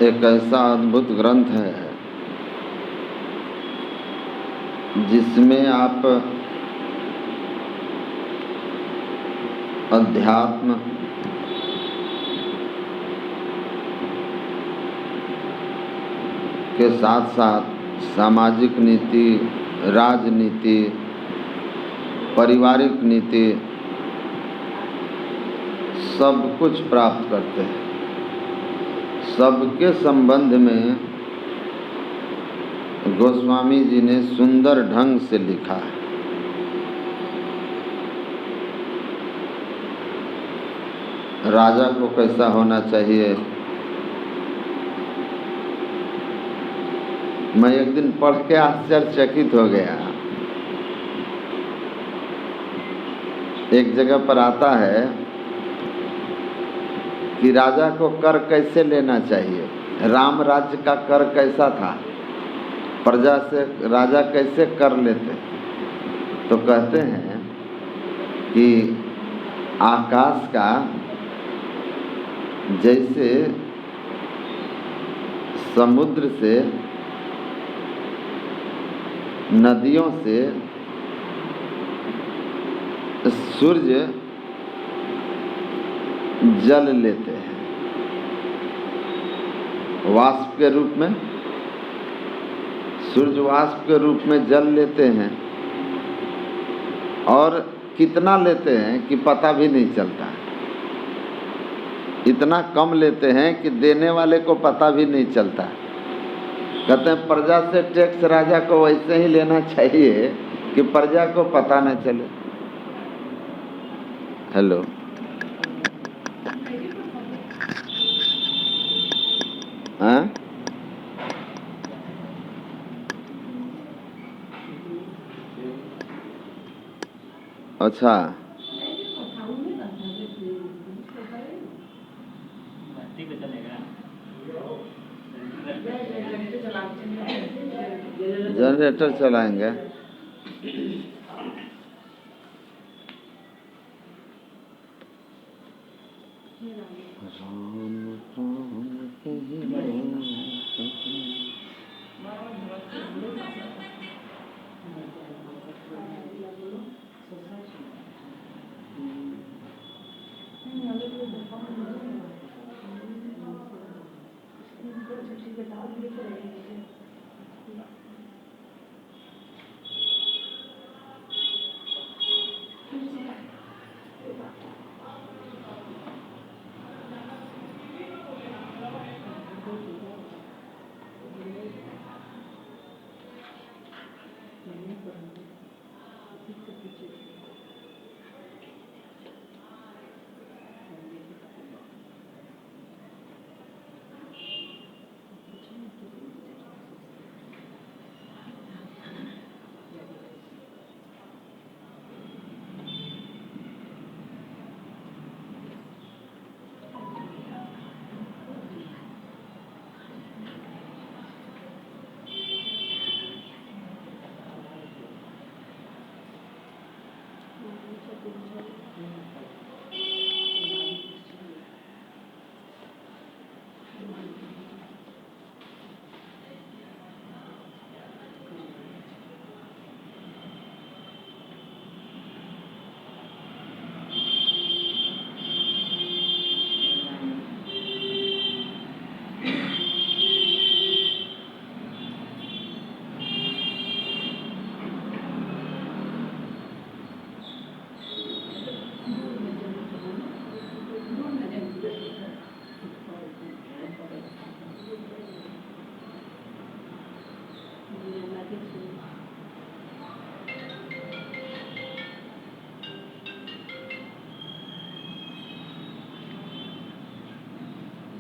एक ऐसा अद्भुत ग्रंथ है जिसमें आप अध्यात्म, के साथ साथ सामाजिक नीति, राजनीति, पारिवारिक नीति सब कुछ प्राप्त करते हैं। सबके संबंध में गोस्वामी जी ने सुंदर ढंग से लिखा है। राजा को कैसा होना चाहिए, मैं एक दिन पढ़ के आश्चर्यचकित हो गया। एक जगह पर आता है कि राजा को कर कैसे लेना चाहिए, राम राज्य का कर कैसा था, प्रजा से राजा कैसे कर लेते। तो कहते हैं कि आकाश का जैसे समुद्र से, नदियों से सूर्य जल लेते हैं वाष्प के रूप में, सूर्य वाष्प के रूप में जल लेते हैं और कितना लेते हैं कि पता भी नहीं चलता। इतना कम लेते हैं कि देने वाले को पता भी नहीं चलता। कहते हैं प्रजा से टैक्स राजा को वैसे ही लेना चाहिए कि प्रजा को पता न चले। हेलो, हाँ? अच्छा, जनरेटर चलाएंगे।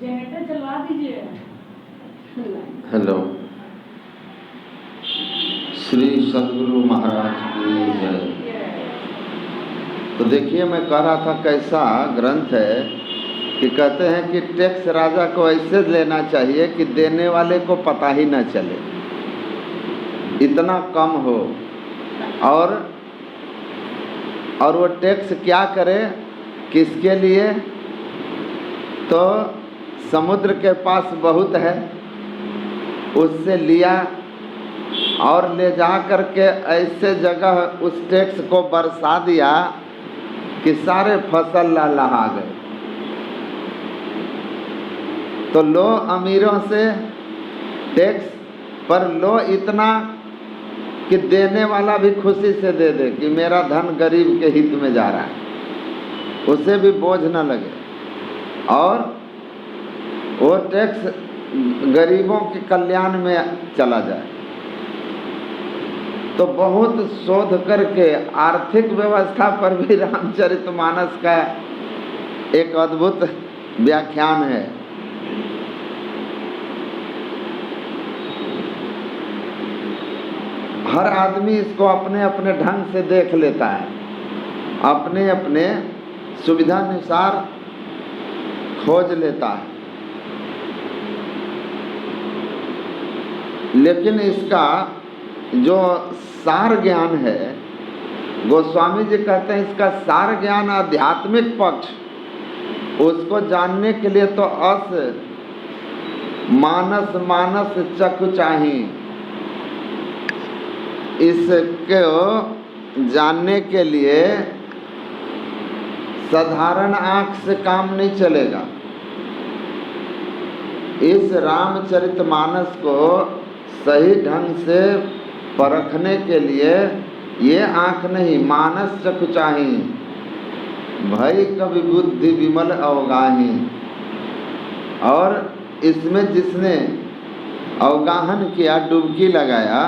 जनरेटर चलवा दीजिए। हेलो, श्री सद्गुरु महाराज की जय। तो देखिए, मैं कह रहा था कैसा ग्रंथ है कि कहते हैं कि टैक्स राजा को ऐसे लेना चाहिए कि देने वाले को पता ही न चले, इतना कम हो। और वो टैक्स क्या करे, किसके लिए? तो समुद्र के पास बहुत है, उससे लिया और ले जा कर के ऐसे जगह उस टैक्स को बरसा दिया कि सारे फसल लहलहा गए। तो लो अमीरों से टैक्स, पर लो इतना कि देने वाला भी खुशी से दे दे कि मेरा धन गरीब के हित में जा रहा है, उसे भी बोझ न लगे, और वो टैक्स गरीबों के कल्याण में चला जाए। तो बहुत शोध करके आर्थिक व्यवस्था पर भी रामचरितमानस का एक अद्भुत व्याख्यान है। हर आदमी इसको अपने अपने ढंग से देख लेता है, अपने अपने सुविधानुसार खोज लेता है, लेकिन इसका जो सार ज्ञान है, गोस्वामी जी कहते हैं इसका सार ज्ञान आध्यात्मिक पक्ष, उसको जानने के लिए तो मानस मानस चक्षु चाहिए। इसको जानने के लिए साधारण आंख से काम नहीं चलेगा। इस रामचरितमानस को सही ढंग से परखने के लिए ये आंख नहीं, मानस चक्षु चाहिए। भई कवि बुद्धि विमल अवगाही, और इसमें जिसने अवगाहन किया, डुबकी लगाया,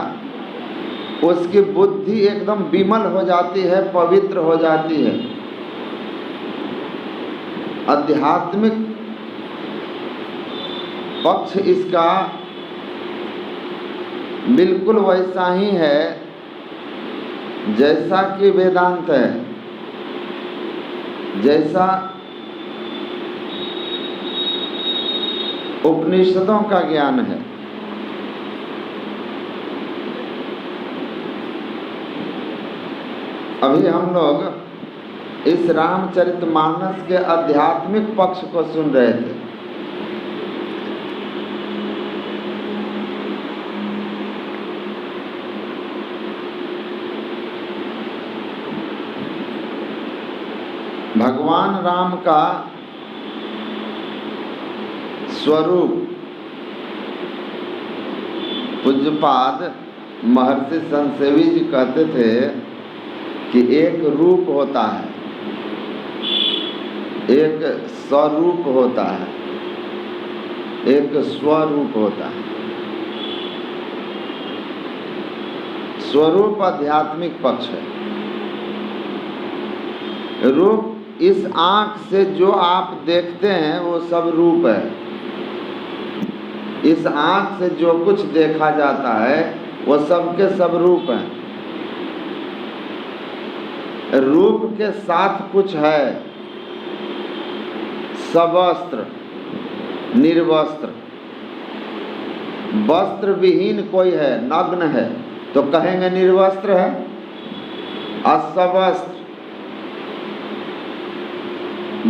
उसकी बुद्धि एकदम विमल हो जाती है, पवित्र हो जाती है। आध्यात्मिक पक्ष इसका बिल्कुल वैसा ही है जैसा कि वेदांत है, जैसा उपनिषदों का ज्ञान है। अभी हम लोग इस रामचरितमानस के आध्यात्मिक पक्ष को सुन रहे थे। भगवान राम का स्वरूप पूज्यपाद महर्षि संसेवी जी कहते थे कि एक रूप होता है, एक स्वरूप होता है, एक स्वरूप होता है। स्वरूप आध्यात्मिक पक्ष है। रूप इस आँख से जो आप देखते हैं वो सब रूप है। इस आँख से जो कुछ देखा जाता है वो सब के सब रूप हैं। रूप के साथ कुछ है, सवस्त्र, निर्वस्त्र। वस्त्र विहीन कोई है, नग्न है, तो कहेंगे निर्वस्त्र है। असवस्त्र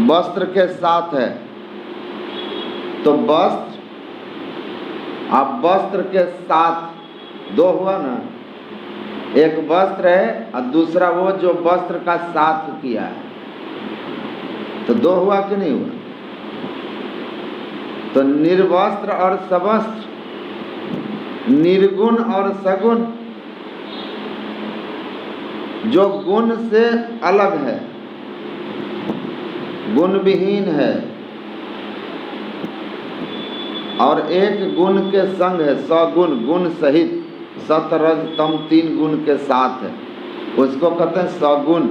वस्त्र के साथ है, तो वस्त्र, आप वस्त्र के साथ दो हुआ ना, एक वस्त्र है और दूसरा वो जो वस्त्र का साथ किया है, तो दो हुआ कि नहीं हुआ? तो निर्वस्त्र और सवस्त्र, निर्गुण और सगुण, जो गुण से अलग है, गुण विहीन है, और एक गुण के संग है, सगुण, गुण सहित, सत रज तम तीन गुण के साथ है, उसको कहते हैं सगुण।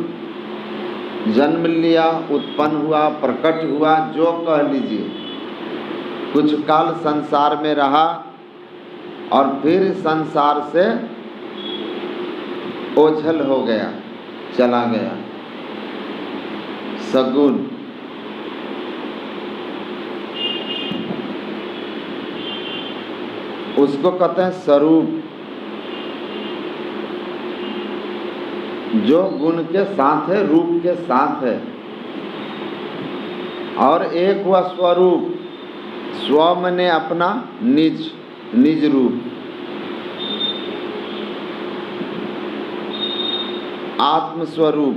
जन्म लिया, उत्पन्न हुआ, प्रकट हुआ, जो कह लीजिए, कुछ काल संसार में रहा और फिर संसार से ओझल हो गया, चला गया, सगुण। उसको कहते हैं स्वरूप, जो गुण के साथ है, रूप के साथ है। और एक हुआ स्वरूप, स्व मने अपना निज, निज रूप, आत्म स्वरूप,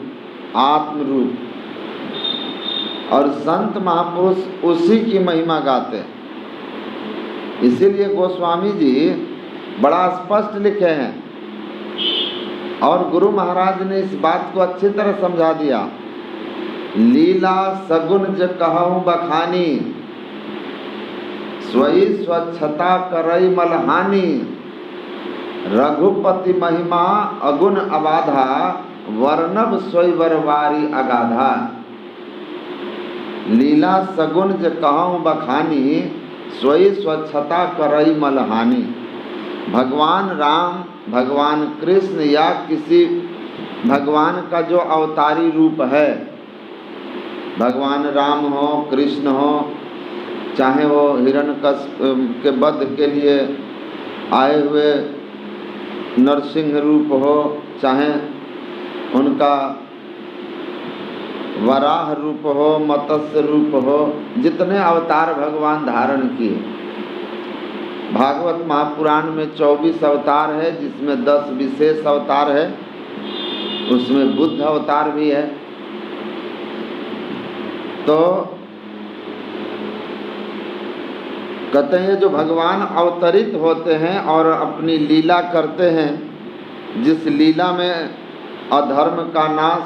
आत्म रूप। और संत महापुरुष उसी की महिमा गाते हैं। इसीलिए गोस्वामी जी बड़ा स्पष्ट लिखे हैं और गुरु महाराज ने इस बात को अच्छी तरह समझा दिया। लीला सगुन ज कहूँ बखानी, स्वई स्वच्छता करई मलहानी, रघुपति महिमा अगुण अबाधा, वर्णव स्वयंवरवारी अगाधा। लीला सगुन ज कहूँ बखानी, स्वई स्वच्छता करई मलहानी। भगवान राम, भगवान कृष्ण या किसी भगवान का जो अवतारी रूप है, भगवान राम हो, कृष्ण हो, चाहे वो हिरण्यकश्यप के वध के लिए आए हुए नरसिंह रूप हो, चाहे उनका वराह रूप हो, मत्स्य रूप हो, जितने अवतार भगवान धारण किए। भागवत महापुराण में 24 अवतार है, जिसमें 10 विशेष अवतार है, उसमें बुद्ध अवतार भी है। तो कहते हैं जो भगवान अवतरित होते हैं और अपनी लीला करते हैं, जिस लीला में अधर्म का नाश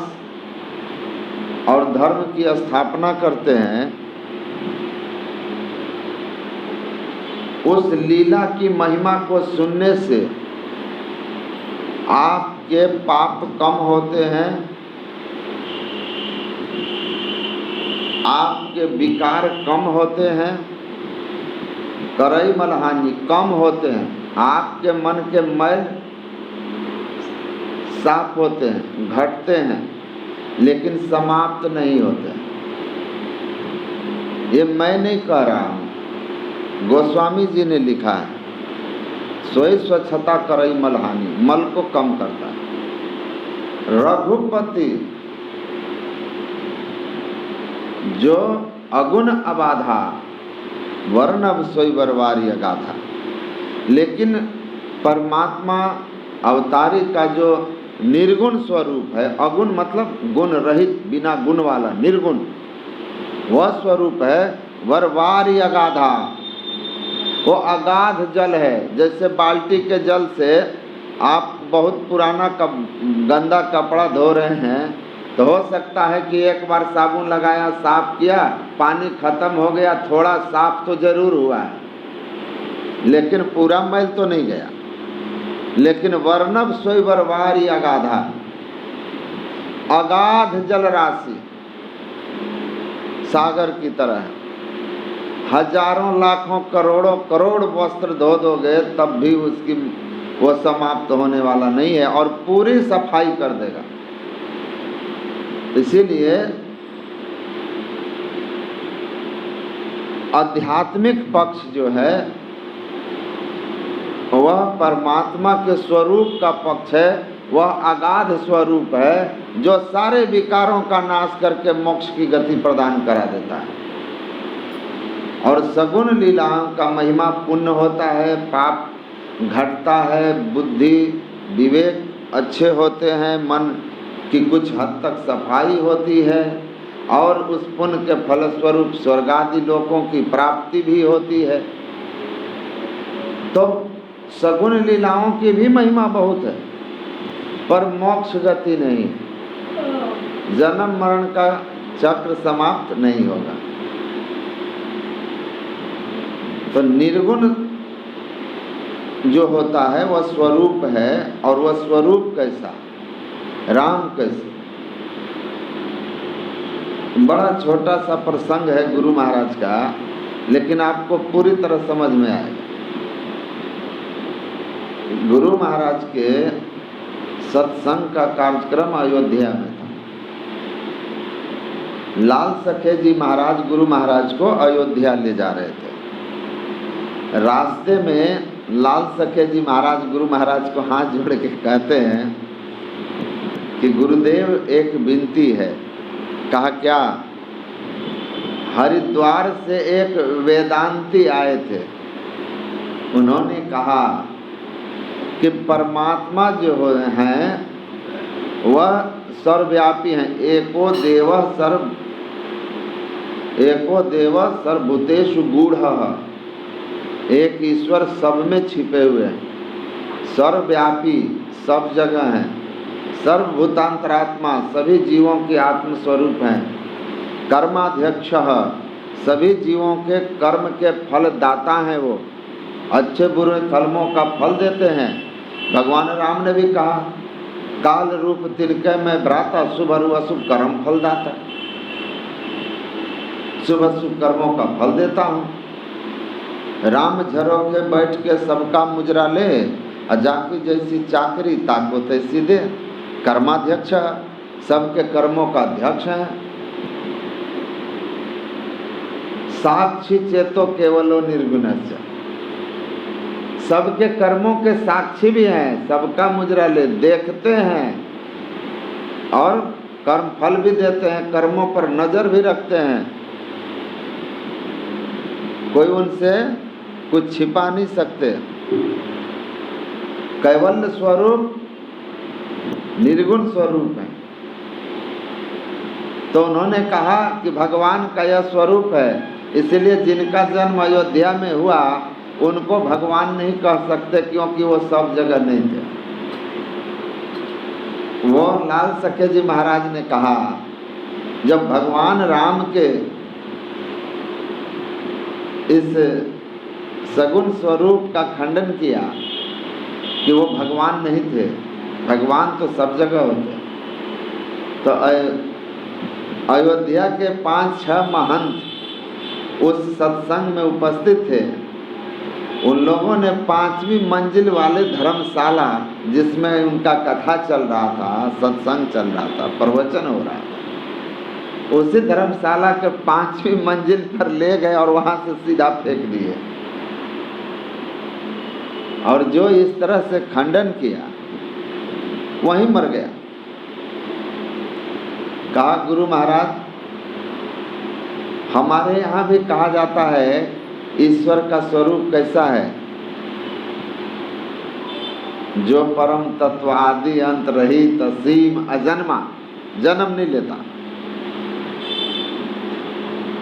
और धर्म की स्थापना करते हैं, उस लीला की महिमा को सुनने से आपके पाप कम होते हैं, आपके विकार कम होते हैं, करई मलहानी कम होते हैं, आपके मन के मैल साफ होते हैं, घटते हैं, लेकिन समाप्त नहीं होते। ये मैं नहीं कह रहा हूँ, गोस्वामी जी ने लिखा है। स्वयं स्वच्छता करई मलहानी, मल को कम करता है। रघुपति जो अगुण अबाधा, वर्णव स्वयंवरवारी अगाधा। लेकिन परमात्मा अवतारी का जो निर्गुण स्वरूप है, अगुण मतलब गुण रहित, बिना गुण वाला, निर्गुण, वह स्वरूप है वरवारी अगाधा। वो अगाध जल है। जैसे बाल्टी के जल से आप बहुत पुराना गंदा कपड़ा धो रहे हैं, तो हो सकता है कि एक बार साबुन लगाया, साफ किया, पानी खत्म हो गया, थोड़ा साफ तो जरूर हुआ है, लेकिन पूरा मैल तो नहीं गया। लेकिन वर्णव स्वयंवरवारी अगाधा, अगाध जल राशि सागर की तरह है। हजारों लाखों करोड़ों करोड़ वस्त्र धो दोगे तब भी उसकी वो समाप्त होने वाला नहीं है और पूरी सफाई कर देगा। इसीलिए आध्यात्मिक पक्ष जो है वह परमात्मा के स्वरूप का पक्ष है, वह अगाध स्वरूप है जो सारे विकारों का नाश करके मोक्ष की गति प्रदान करा देता है। और सगुण लीलाओं का महिमा पुण्य होता है, पाप घटता है, बुद्धि विवेक अच्छे होते हैं, मन की कुछ हद तक सफाई होती है और उस पुण्य के फलस्वरूप स्वर्गादि लोकों की प्राप्ति भी होती है। तो सगुण लीलाओं की भी महिमा बहुत है, पर मोक्ष गति नहीं, जन्म मरण का चक्र समाप्त नहीं होगा। तो निर्गुण जो होता है वह स्वरूप है, और वह स्वरूप कैसा, राम कैसे। बड़ा छोटा सा प्रसंग है गुरु महाराज का, लेकिन आपको पूरी तरह समझ में आएगा। गुरु महाराज के सत्संग का कार्यक्रम अयोध्या में था। लाल सखे जी महाराज गुरु महाराज को अयोध्या ले जा रहे थे। रास्ते में लाल सखे जी महाराज गुरु महाराज को हाथ जोड़ के कहते हैं कि गुरुदेव एक विनती है। कहा क्या? हरिद्वार से एक वेदांती आए थे। उन्होंने कहा कि परमात्मा जो हैं वह सर्वव्यापी हैं। एको देव सर्वभूतेषु गूढ़ः। एक ईश्वर सब में छिपे हुए हैं, सर्वव्यापी, सब जगह हैं, सर्वभूतांतरात्मा, सभी जीवों के आत्मस्वरूप हैं, कर्माध्यक्ष, सभी जीवों के कर्म के फल दाता हैं। वो अच्छे बुरे कर्मों का फल देते हैं। भगवान राम ने भी कहा, काल रूप तिनके में भ्राता, शुभ और अशुभ कर्म फल दाता। शुभ अशुभ कर्मों का फल देता हूँ। राम झरोखे बैठ के सबका मुजरा ले, जाकी जैसी चाकरी ताको तैसी दे। कर्माध्यक्ष, सबके कर्मों का अध्यक्ष है। साक्षी चेतो केवलो निर्गुणस्य, सबके कर्मों के साक्षी भी हैं, सबका मुजरा ले, देखते हैं और कर्म फल भी देते हैं, कर्मों पर नजर भी रखते हैं। कोई उनसे कुछ छिपा नहीं सकते। कैवल्य स्वरूप, निर्गुण स्वरूप है। तो उन्होंने कहा कि भगवान का यह स्वरूप है, इसलिए जिनका जन्म अयोध्या में हुआ उनको भगवान नहीं कह सकते, क्योंकि वो सब जगह नहीं थे। वो लाल सखे जी महाराज ने कहा, जब भगवान राम के इस सगुण स्वरूप का खंडन किया कि वो भगवान नहीं थे, भगवान तो सब जगह होते, तो अयोध्या के 5-6 महंत उस सत्संग में उपस्थित थे। उन लोगों ने 5वीं मंजिल वाले धर्मशाला, जिसमें उनका कथा चल रहा था, सत्संग चल रहा था, प्रवचन हो रहा था, उसी धर्मशाला के 5वीं मंजिल पर ले गए और वहां से सीधा फेंक दिए। और जो इस तरह से खंडन किया वहीं मर गया। कहा, गुरु महाराज, हमारे यहाँ भी कहा जाता है ईश्वर का स्वरूप कैसा है, जो परम तत्व, आदि अंत रहित, असीम, अजन्मा, जन्म नहीं लेता,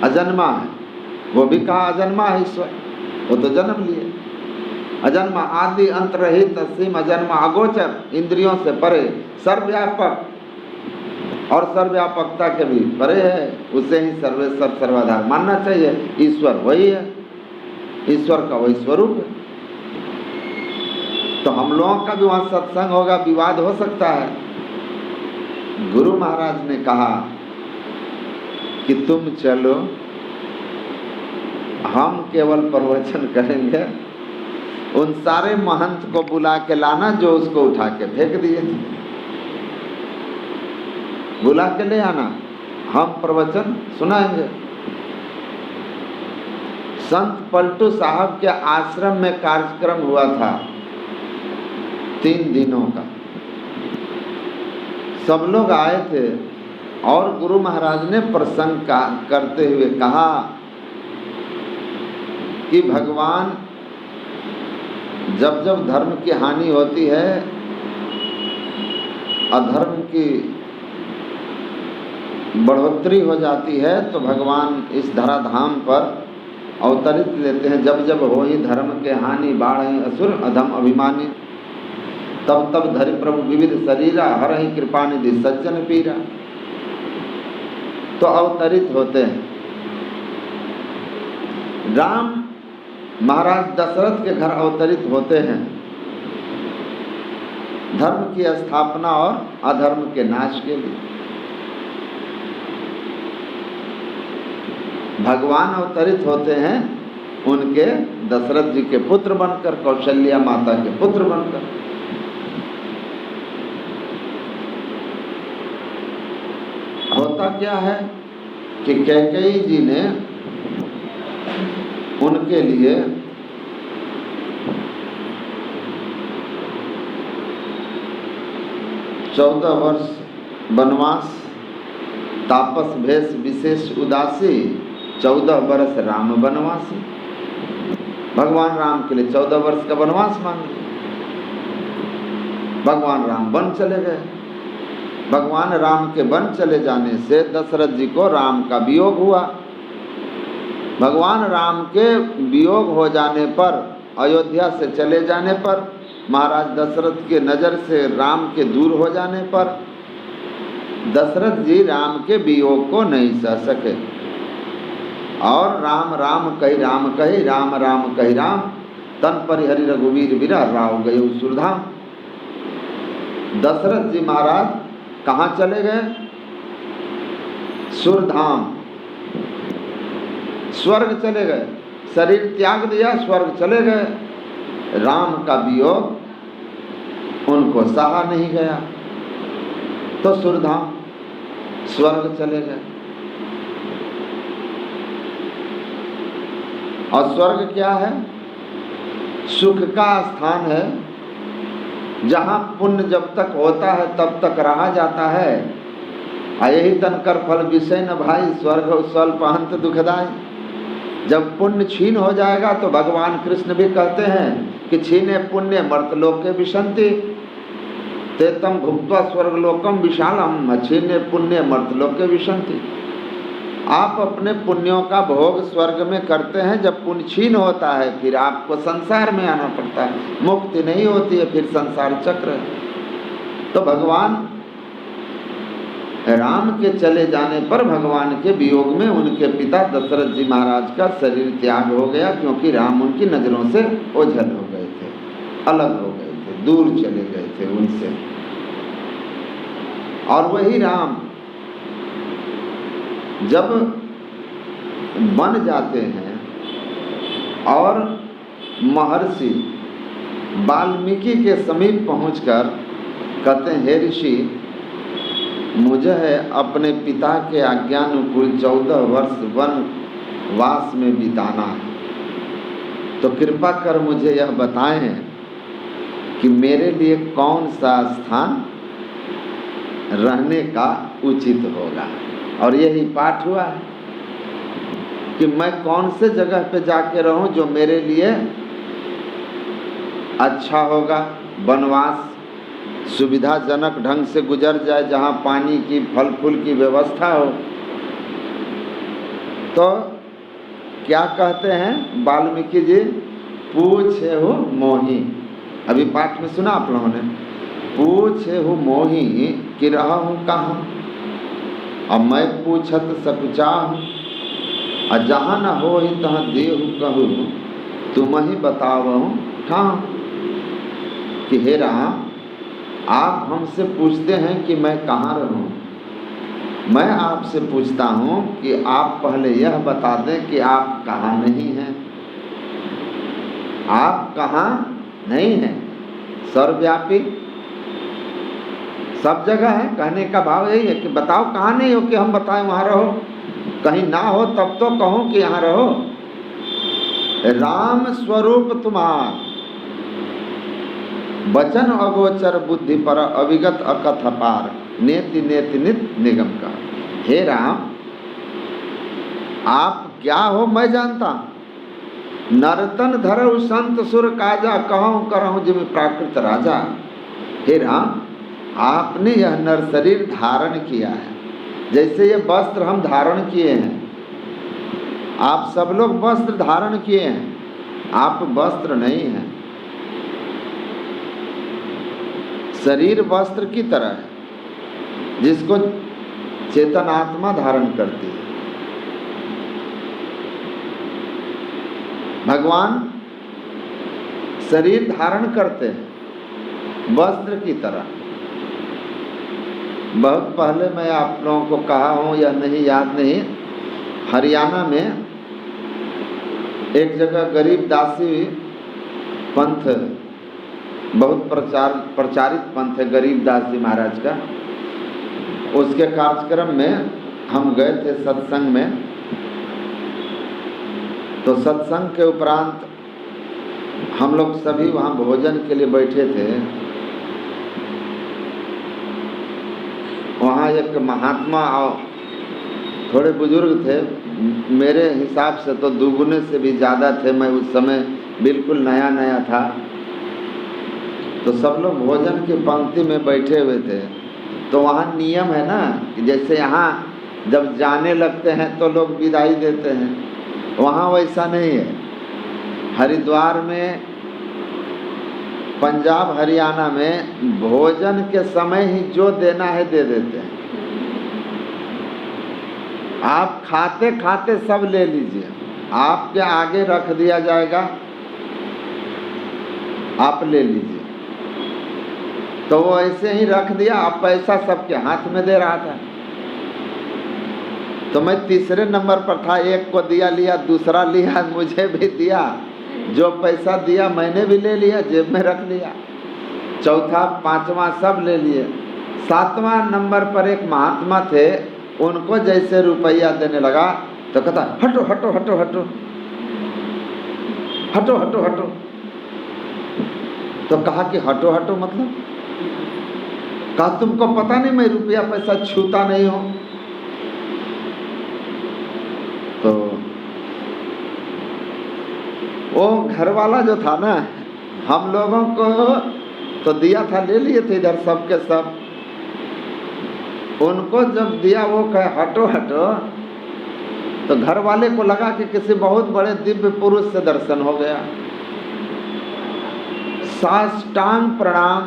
अजन्मा है। वो भी कहा अजन्मा है ईश्वर, वो तो जन्म लिए। अजन्मा, आदि अंत रहित, असीम, अजन्मा, अगोचर, इंद्रियों से परे, सर्वव्यापक, और सर्वव्यापकता के भी परे है। उसे ही सर्वेश्वर सर्वाधार मानना चाहिए। ईश्वर वही है, ईश्वर का वही स्वरूप है। तो हम लोगों का भी वहां सत्संग होगा, विवाद हो सकता है। गुरु महाराज ने कहा कि तुम चलो, हम केवल प्रवचन करेंगे। उन सारे महंत को बुला के लाना जो उसको उठा के फेंक दिए थे, बुला के ले आना, हम प्रवचन सुनाएंगे। संत पलटू साहब के आश्रम में कार्यक्रम हुआ था 3 दिनों का। सब लोग आए थे और गुरु महाराज ने प्रसंग करते हुए कहा कि भगवान, जब जब धर्म की हानि होती है, अधर्म की बढ़ोतरी हो जाती है, तो भगवान इस धराधाम पर अवतरित लेते हैं। जब जब हो ही धर्म के हानि, बाढ़ असुर अधम अभिमानी, तब तब धरि प्रभु विविध शरीरा, हर ही कृपा निधि सज्जन पीरा। तो अवतरित होते हैं। राम महाराज दशरथ के घर अवतरित होते हैं, धर्म की स्थापना और अधर्म के नाश के लिए। भगवान अवतरित होते हैं उनके दशरथ जी के पुत्र बनकर, कौशल्या माता के पुत्र बनकर। होता क्या है कि कैकेयी जी ने उनके लिए चौदह वर्ष वनवास, तापस भेष विशेष उदासी 14 वर्ष राम वनवासी। भगवान राम के लिए 14 वर्ष का वनवास मांग लिया। भगवान राम वन चले गए। भगवान राम के वन चले जाने से दशरथ जी को राम का वियोग हुआ। भगवान राम के वियोग हो जाने पर, अयोध्या से चले जाने पर, महाराज दशरथ के नज़र से राम के दूर हो जाने पर दशरथ जी राम के वियोग को नहीं सह सके और राम राम कही राम कही, राम राम कही राम, तन परिहरि रघुवीर विरह राव गए सुरधाम। दशरथ जी महाराज कहाँ चले गए? सुरधाम, स्वर्ग चले गए। शरीर त्याग दिया, स्वर्ग चले गए। राम का वियोग उनको सहा नहीं गया तो सुरधाम, स्वर्ग चले गए। और स्वर्ग क्या है? सुख का स्थान है, जहाँ पुण्य जब तक होता है तब तक रहा जाता है। यही तनकर फल विषय न भाई, स्वर्ग स्वल्प अंत दुखदाई। जब पुण्य छीन हो जाएगा तो भगवान कृष्ण भी कहते हैं कि छीने पुण्य मर्तलोके विशंति तेतम भुक्त्वा स्वर्गलोकम विशालम, छीने पुण्य मर्तलोके विशंति। आप अपने पुण्यों का भोग स्वर्ग में करते हैं, जब पुण्य छीन होता है फिर आपको संसार में आना पड़ता है, मुक्ति नहीं होती है, फिर संसार चक्र है। तो भगवान राम के चले जाने पर भगवान के वियोग में उनके पिता दशरथ जी महाराज का शरीर त्याग हो गया, क्योंकि राम उनकी नज़रों से ओझल हो गए थे, अलग हो गए थे, दूर चले गए थे उनसे। और वही राम जब बन जाते हैं और महर्षि वाल्मीकि के समीप पहुंचकर कहते हैं, हे ऋषि, मुझे अपने पिता के आज्ञानुकूल 14 वर्ष वनवास में बिताना है, तो कृपा कर मुझे यह बताएं कि मेरे लिए कौन सा स्थान रहने का उचित होगा। और यही पाठ हुआ है कि मैं कौन से जगह पे जाके रहूं जो मेरे लिए अच्छा होगा, वनवास सुविधाजनक ढंग से गुजर जाए, जहाँ पानी की फल फूल की व्यवस्था हो। तो क्या कहते हैं वाल्मीकि जी? पूछे हो मोही, अभी पाठ में सुना आप लोगों ने, पूछे हो मोही कि रहा हूँ कहाँ, अब मैं पूछत सकुचाहूँ, और जहाँ न हो ही तहाँ देहु कहूँ, तुम ही बतावहूँ ठाँ। कि हे राम, आप हमसे पूछते हैं कि मैं कहाँ रहूं, मैं आपसे पूछता हूं कि आप पहले यह बता दें कि आप कहाँ नहीं हैं। आप कहाँ नहीं हैं? सर्वव्यापी, सब जगह है। कहने का भाव यही है कि बताओ कहाँ नहीं हो कि हम बताएं वहाँ रहो। कहीं ना हो तब तो कहो कि यहाँ रहो। राम स्वरूप तुम्हार, वचन अगोचर बुद्धि पर, अविगत अकथ पार, नेति नेति नित निगम का। हे राम, आप क्या हो मैं जानता। नर्तन धरऊ संत सुर काजा, कहूँ करहूँ जिम प्राकृत राजा। हे राम, आपने यह नर शरीर धारण किया है, जैसे ये वस्त्र हम धारण किए हैं। आप सब लोग वस्त्र धारण किए हैं, आप वस्त्र नहीं हैं। शरीर वस्त्र की तरह है, जिसको चेतन आत्मा धारण करती है। भगवान शरीर धारण करते हैं वस्त्र की तरह। बहुत पहले मैं आप लोगों को कहा हूँ या नहीं याद नहीं, हरियाणा में एक जगह गरीब दासी पंथ, बहुत प्रचारित पंथ है गरीब दास जी महाराज का। उसके कार्यक्रम में हम गए थे सत्संग में। तो सत्संग के उपरांत हम लोग सभी वहाँ भोजन के लिए बैठे थे। वहाँ एक महात्मा थोड़े बुजुर्ग थे, मेरे हिसाब से तो दुगुने से भी ज़्यादा थे। मैं उस समय बिल्कुल नया नया था। तो सब लोग भोजन की पंक्ति में बैठे हुए थे। तो वहाँ नियम है ना कि जैसे यहाँ जब जाने लगते हैं तो लोग विदाई देते हैं, वहाँ वैसा नहीं है। हरिद्वार में, पंजाब हरियाणा में भोजन के समय ही जो देना है दे देते हैं। आप खाते खाते सब ले लीजिए, आपके आगे रख दिया जाएगा, आप ले लीजिए। तो वो ऐसे ही रख दिया, अब पैसा सबके हाथ में दे रहा था। तो मैं तीसरे नंबर पर था, एक को दिया लिया, दूसरा लिया, मुझे भी दिया। जो पैसा दिया मैंने भी ले लिया, जेब में रख लिया। चौथा पांचवा सब ले लिए। सातवां नंबर पर एक महात्मा थे, उनको जैसे रुपया देने लगा तो कहता हटो हटो हटो हटो हटो हटो हटो। तो कहा कि हटो हटो मतलब? कहा तुमको पता नहीं मैं रुपया पैसा छूता नहीं हूं। तो वो घर वाला जो था ना, हम लोगों को तो दिया था, ले लिए थे इधर सबके सब। उनको जब दिया वो कहे हटो हटो, तो घर वाले को लगा कि किसी बहुत बड़े दिव्य पुरुष से दर्शन हो गया। साष्टांग प्रणाम।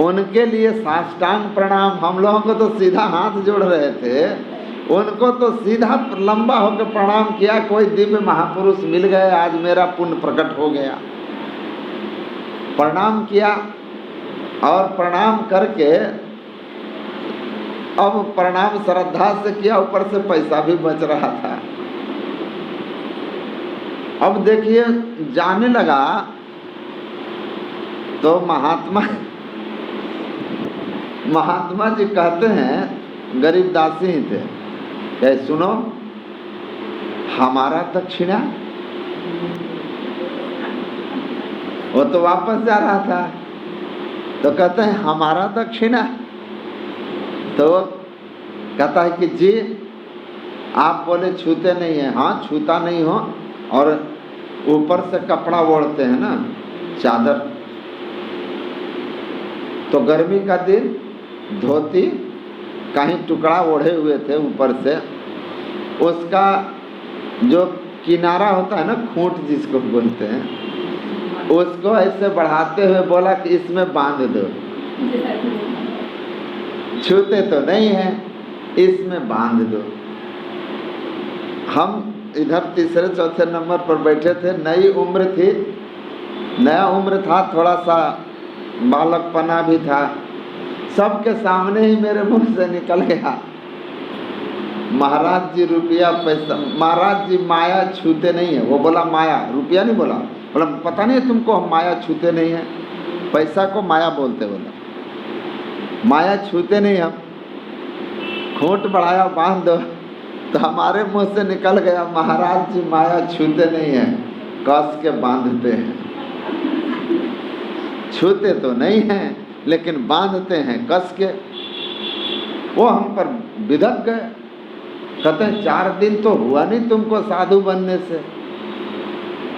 उनके लिए साष्टांग प्रणाम, हम लोगों को तो सीधा हाथ जोड़ रहे थे, उनको तो सीधा लंबा होकर प्रणाम किया। कोई दिव्य महापुरुष मिल गए, आज मेरा पुण्य प्रकट हो गया। प्रणाम किया और प्रणाम करके अब प्रणाम श्रद्धा से किया, ऊपर से पैसा भी बच रहा था। अब देखिए जाने लगा तो महात्मा जी कहते हैं, गरीब दासी ही थे, क्या सुनो हमारा दक्षिणा। वो तो वापस जा रहा था, तो कहते हैं हमारा दक्षिणा। तो कहता है कि जी आप बोले छूते नहीं है। हाँ छूता नहीं हो, और ऊपर से कपड़ा ओढ़ते हैं ना, चादर। तो गर्मी का दिन धोती कहीं टुकड़ा ओढ़े हुए थे ऊपर से, उसका जो किनारा होता है ना, खूंट जिसको बोलते हैं, उसको ऐसे बढ़ाते हुए बोला कि इसमें बांध दो। छूते तो नहीं है, इसमें बांध दो। हम इधर तीसरे चौथे नंबर पर बैठे थे, नई उम्र थी, नया उम्र था, थोड़ा सा बालकपना भी था। सबके सामने ही मेरे मुंह से निकल गया, महाराज जी रुपया पैसा, महाराज जी माया छूते नहीं है। वो बोला माया, रुपया नहीं बोला। बोला पता नहीं तुमको हम माया छूते नहीं है, पैसा को माया बोलते। बोला माया छूते नहीं हम। खूंट बढ़ाया बांध दो, तो हमारे मुंह से निकल गया महाराज जी माया छूते नहीं है, कस के बांधते हैं। छूते तो नहीं हैं लेकिन बांधते हैं कस के। वो हम पर बिदक गए, कहते हैं 4 दिन तो हुआ नहीं तुमको साधु बनने से।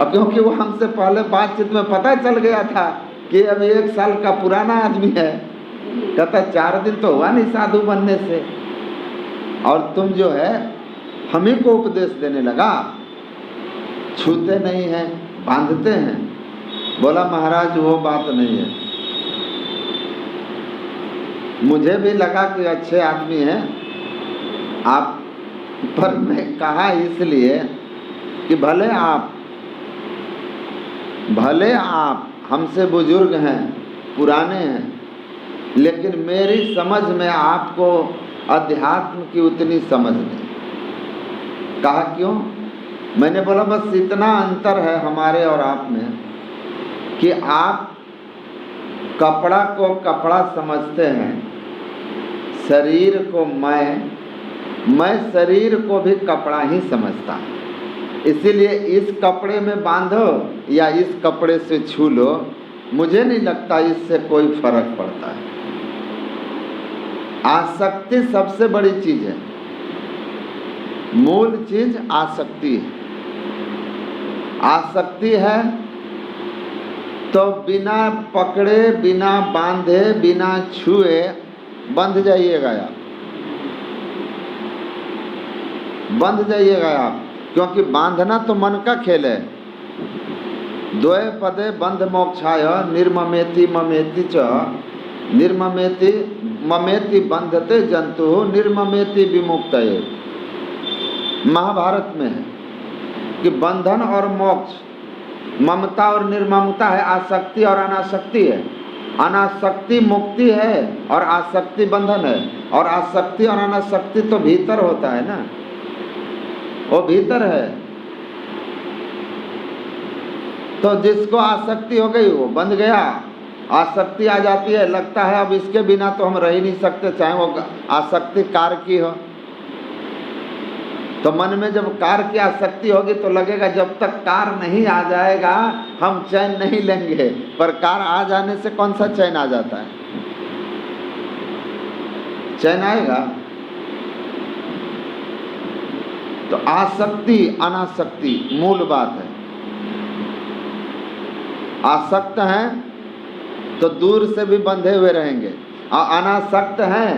अब क्योंकि वो हमसे पहले बातचीत में पता चल गया था कि अब 1 साल का पुराना आदमी है। कहता है 4 दिन तो हुआ नहीं साधु बनने से, और तुम जो है हम ही को उपदेश देने लगा, छूते नहीं हैं बांधते हैं। बोला महाराज वो बात नहीं है। मुझे भी लगा कि अच्छे आदमी हैं आप, पर मैं कहा इसलिए कि भले आप हमसे बुजुर्ग हैं, पुराने हैं, लेकिन मेरी समझ में आपको अध्यात्म की उतनी समझ नहीं। कहा क्यों? मैंने बोला बस इतना अंतर है हमारे और आप में कि आप कपड़ा को कपड़ा समझते हैं, शरीर को मैं शरीर को भी कपड़ा ही समझता हूँ। इसीलिए इस कपड़े में बांधो या इस कपड़े से छू लो, मुझे नहीं लगता इससे कोई फर्क पड़ता है। आसक्ति सबसे बड़ी चीज है, मूल चीज आसक्ति है। आसक्ति है तो बिना पकड़े, बिना बांधे, बिना छुए बंध जाइएगा आप, बंध जाइएगा आप, क्योंकि बांधना तो मन का खेल है। द्वय पदे बंध मोक्षाय निर्ममेति ममेति च, निर्ममेति ममेति बंधते जंतु निर्ममेति विमुक्तये। महाभारत में है कि बंधन और मोक्ष, ममता और निर्ममता है, आसक्ति और अनासक्ति है। अनासक्ति मुक्ति है और आसक्ति बंधन है। और आसक्ति और अनासक्ति तो भीतर होता है ना, वो भीतर है। तो जिसको आसक्ति हो गई वो बंध गया। आसक्ति आ जाती है, लगता है अब इसके बिना तो हम रह ही नहीं सकते, चाहे वो आसक्ति कार की हो। तो मन में जब कार की आसक्ति होगी तो लगेगा जब तक कार नहीं आ जाएगा हम चैन नहीं लेंगे। पर कार आ जाने से कौन सा चैन आ जाता है? चैन आएगा? तो आसक्ति अनासक्ति मूल बात है। आसक्त हैं तो दूर से भी बंधे हुए रहेंगे, और अनासक्त हैं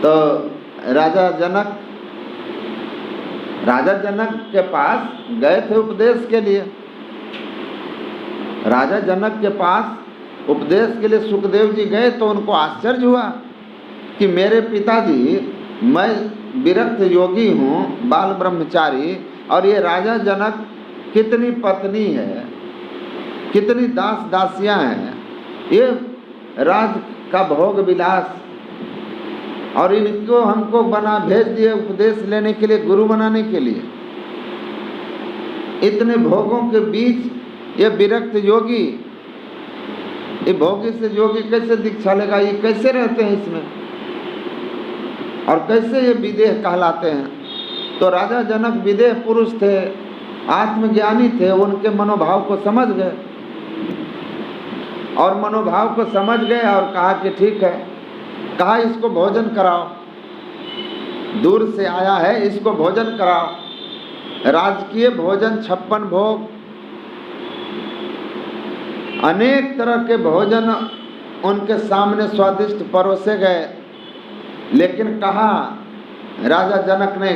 तो राजा जनक के पास गए थे उपदेश के लिए। राजा जनक के पास उपदेश के लिए सुखदेव जी गए तो उनको आश्चर्य हुआ कि मेरे पिताजी, मैं विरक्त योगी हूँ, बाल ब्रह्मचारी, और ये राजा जनक कितनी पत्नी है, कितनी दास दासियां हैं, ये राज का भोग विलास, और इनको हमको भेज दिए उपदेश लेने के लिए, गुरु बनाने के लिए। इतने भोगों के बीच ये विरक्त योगी, ये भोगी से योगी कैसे दीक्षा लेगा? ये कैसे रहते हैं इसमें, और कैसे ये विदेह कहलाते हैं? तो राजा जनक विदेह पुरुष थे, आत्मज्ञानी थे, उनके मनोभाव को समझ गए, और मनोभाव को समझ गए और कहा कि ठीक है, कहा इसको भोजन कराओ, दूर से आया है, इसको भोजन कराओ। राजकीय भोजन 56 भोग, अनेक तरह के भोजन उनके सामने स्वादिष्ट परोसे गए। लेकिन कहा राजा जनक ने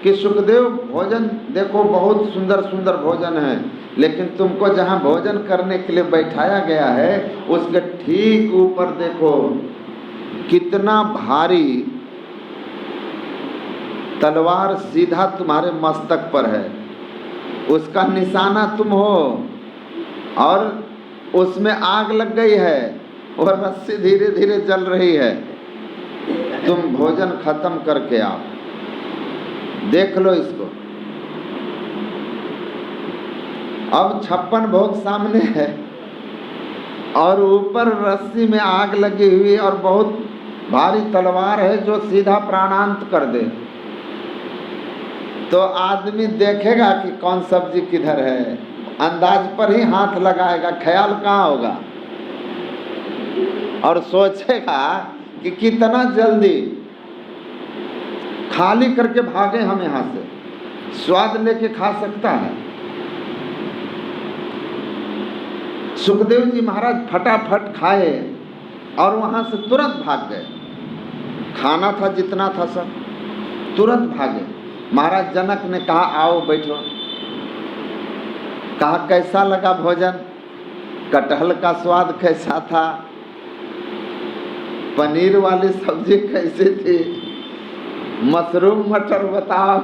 कि सुखदेव, भोजन देखो बहुत सुंदर सुंदर भोजन है, लेकिन तुमको जहाँ भोजन करने के लिए बैठाया गया है उसके ठीक ऊपर देखो कितना भारी तलवार सीधा तुम्हारे मस्तक पर है, उसका निशाना तुम हो, और उसमें आग लग गई है और रस्सी धीरे धीरे जल रही है, तुम भोजन खत्म करके आओ, देख लो इसको। अब 56 भोग सामने है और ऊपर रस्सी में आग लगी हुई और बहुत भारी तलवार है जो सीधा प्राणांत कर दे। तो आदमी देखेगा कि कौन सब्जी किधर है, अंदाज पर ही हाथ लगाएगा, ख्याल कहाँ होगा, और सोचेगा कि कितना जल्दी खाली करके भागे हम यहाँ से, स्वाद लेके खा सकता है। सुखदेव जी महाराज फटाफट खाए और वहां से तुरंत भाग गए। खाना था जितना था सब, तुरंत भागे। महाराज जनक ने कहा आओ बैठो। कहा कैसा लगा भोजन, कटहल का स्वाद कैसा था, पनीर वाली सब्जी कैसी थी, मशरूम मटर बताओ,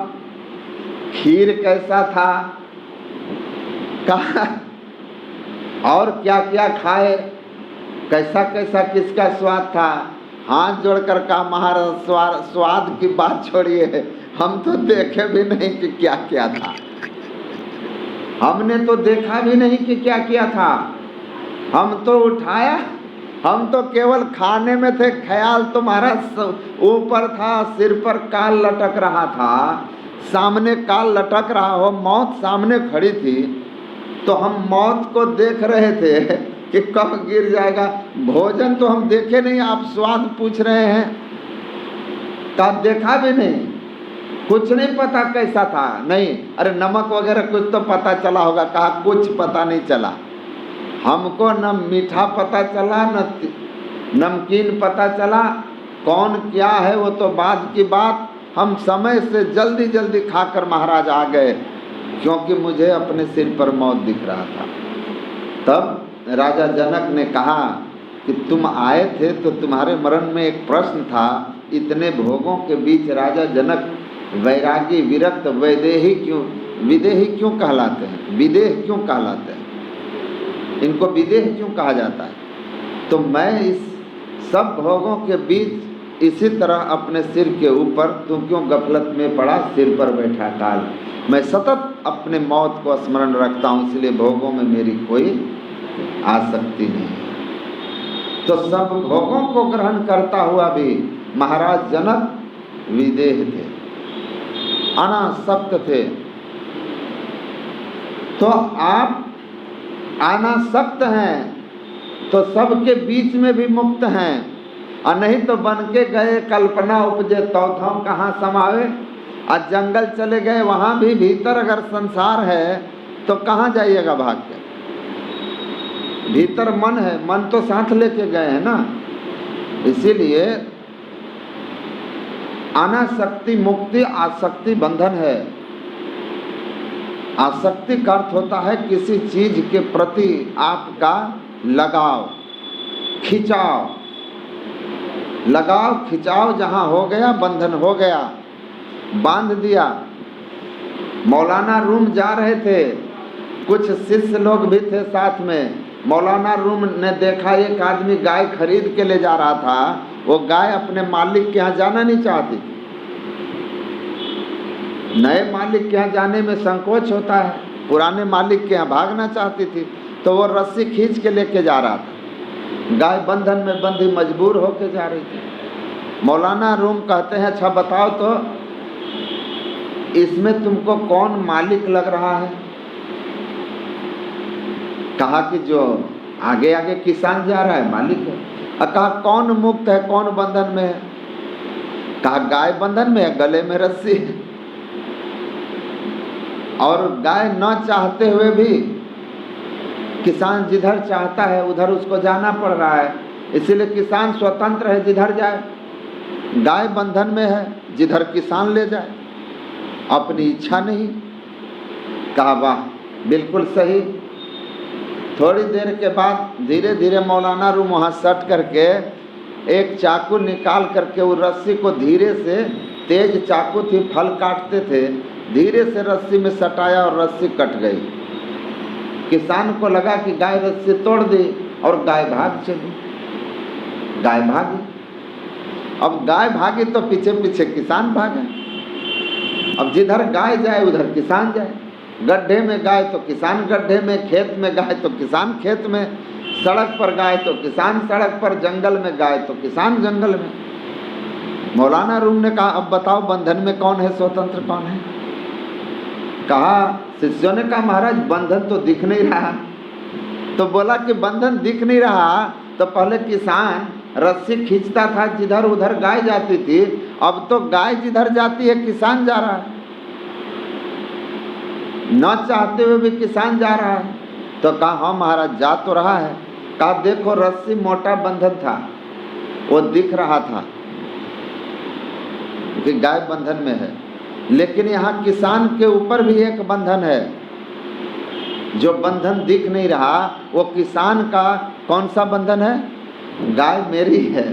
खीर कैसा था, कहा और क्या क्या खाए, कैसा कैसा किसका स्वाद था। हाथ जोड़कर कहा महाराज स्वाद की बात छोड़िए, हम तो देखे भी नहीं कि क्या क्या था, हमने तो देखा भी नहीं कि क्या क्या था, हम तो उठाया, हम तो केवल खाने में थे, ख्याल तुम्हारा ऊपर था, सिर पर काल लटक रहा था, सामने काल लटक रहा हो, मौत सामने खड़ी थी, तो हम मौत को देख रहे थे कि कब गिर जाएगा। भोजन तो हम देखे नहीं, आप स्वाद पूछ रहे हैं, तो आप देखा भी नहीं, कुछ नहीं पता कैसा था, नहीं, अरे नमक वगैरह कुछ तो पता चला होगा, कहा कुछ पता नहीं चला हमको, न मीठा पता चला न नमकीन पता चला, कौन क्या है वो तो बाद की बात। हम समय से जल्दी जल्दी खाकर महाराज आ गए, क्योंकि मुझे अपने सिर पर मौत दिख रहा था। तब राजा जनक ने कहा कि तुम आए थे तो तुम्हारे मन में एक प्रश्न था, इतने भोगों के बीच राजा जनक वैरागी विरक्त विदेही क्यों कहलाते हैं, विदेह क्यों कहलाते हैं, इनको विदेह क्यों कहा जाता है? तो मैं इस सब भोगों के बीच इसी तरह अपने सिर के ऊपर, तू क्यों गफलत में पड़ा, सिर पर बैठा काल, मैं सतत अपने मौत को स्मरण रखता हूँ, इसलिए भोगों में मेरी कोई आसक्ति नहीं है। तो सब भोगों को ग्रहण करता हुआ भी महाराज जनक विदेह थे, अनासक्त थे। तो आप अनासक्त हैं तो सबके बीच में भी मुक्त हैं, और नहीं तो बन के गए कल्पना उपजे तौथों कहाँ समावे, आज जंगल चले गए, वहाँ भी भीतर अगर संसार है तो कहाँ जाइएगा भाग के, भीतर मन है, मन तो साथ लेके गए हैं ना। इसीलिए अनासक्ति मुक्ति, आसक्ति बंधन है। आसक्ति का अर्थ होता है किसी चीज के प्रति आपका लगाव, खिंचाव, लगाव खिंचाव जहाँ हो गया बंधन हो गया, बांध दिया। मौलाना रूम जा रहे थे, कुछ शिष्य लोग भी थे साथ में। मौलाना रूम ने देखा एक आदमी गाय खरीद के ले जा रहा था, वो गाय अपने मालिक के यहाँ जाना नहीं चाहती थी। नए मालिक के यहाँ जाने में संकोच होता है, पुराने मालिक के यहाँ भागना चाहती थी, तो वो रस्सी खींच के लेके जा रहा था, गाय बंधन में बंधी मजबूर होके जा रही थी। मौलाना रूम कहते हैं अच्छा बताओ तो इसमें तुमको कौन मालिक लग रहा है? कहा कि जो आगे आगे किसान जा रहा है मालिक है। और कहा कौन मुक्त है, कौन बंधन में है? कहा गाय बंधन में है, गले में रस्सी है, और गाय न चाहते हुए भी किसान जिधर चाहता है उधर उसको जाना पड़ रहा है, इसीलिए किसान स्वतंत्र है जिधर जाए, गाय बंधन में है जिधर किसान ले जाए, अपनी इच्छा नहीं। कहा वाह बिल्कुल सही। थोड़ी देर के बाद धीरे धीरे मौलाना रूम वहाँ सट करके एक चाकू निकाल करके वो रस्सी को धीरे से, तेज चाकू थी, फल काटते थे, धीरे से रस्सी में सटाया और रस्सी कट गई। किसान को लगा कि गाय रस्सी तोड़ दी और गाय भाग चली, गाय भागी। अब गाय भागी तो पीछे पीछे किसान भागे। अब जिधर गाय जाए उधर किसान जाए, गड्ढे में गाय तो किसान गड्ढे में, खेत में गाय तो किसान खेत में, सड़क पर गाय तो किसान सड़क पर, जंगल में गाय तो किसान जंगल में। मौलाना रूम ने कहा अब बताओ बंधन में कौन है, स्वतंत्र कौन है? कहा शिष्यों ने कहा महाराज बंधन तो दिख नहीं रहा। तो बोला कि बंधन दिख नहीं रहा तो पहले किसान रस्सी खींचता था जिधर उधर गाय जाती थी, अब तो गाय जिधर जाती है किसान जा रहा है, न चाहते हुए भी किसान जा रहा है। तो कहा हाँ महाराज जा तो रहा है। कहा देखो रस्सी मोटा बंधन था, वो दिख रहा था कि गाय बंधन में है, लेकिन यहाँ किसान के ऊपर भी एक बंधन है, जो बंधन दिख नहीं रहा वो किसान का कौन सा बंधन है? गाय मेरी है,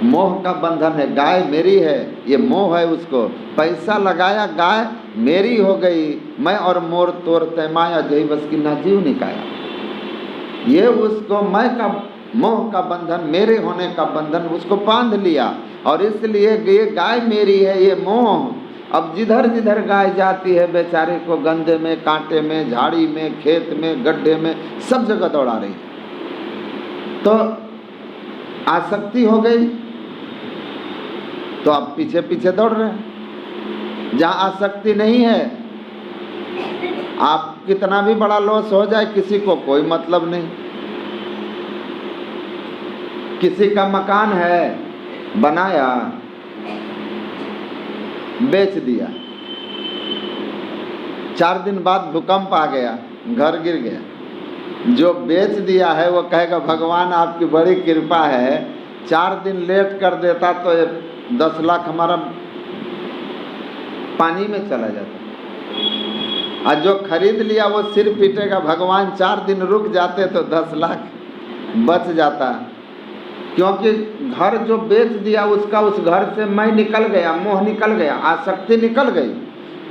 मोह का बंधन है, गाय मेरी है, ये मोह है उसको। पैसा लगाया गाय मेरी हो गई, मैं और मोर तोर तैमाया जही बस की ना जीव निकाया। ये उसको मैं का मोह का बंधन, मेरे होने का बंधन उसको बांध लिया, और इसलिए ये गाय मेरी है, ये मोह। अब जिधर जिधर गाय जाती है बेचारे को गंदे में, कांटे में, झाड़ी में, खेत में, गड्ढे में, सब जगह दौड़ा रही है। तो आसक्ति हो गई तो आप पीछे पीछे दौड़ रहे हैं। जहाँ आसक्ति नहीं है, आप कितना भी बड़ा लॉस हो जाए किसी को कोई मतलब नहीं। किसी का मकान है, बनाया, बेच दिया, 4 दिन बाद भूकंप आ गया, घर गिर गया। जो बेच दिया है वो कहेगा भगवान आपकी बड़ी कृपा है, 4 दिन लेट कर देता तो 10 लाख हमारा पानी में चला जाता। और जो खरीद लिया वो सिर पीटेगा, भगवान 4 दिन रुक जाते तो 10 लाख बच जाता। क्योंकि घर जो बेच दिया उसका, उस घर से मैं निकल गया, मोह निकल गया, आसक्ति निकल गई,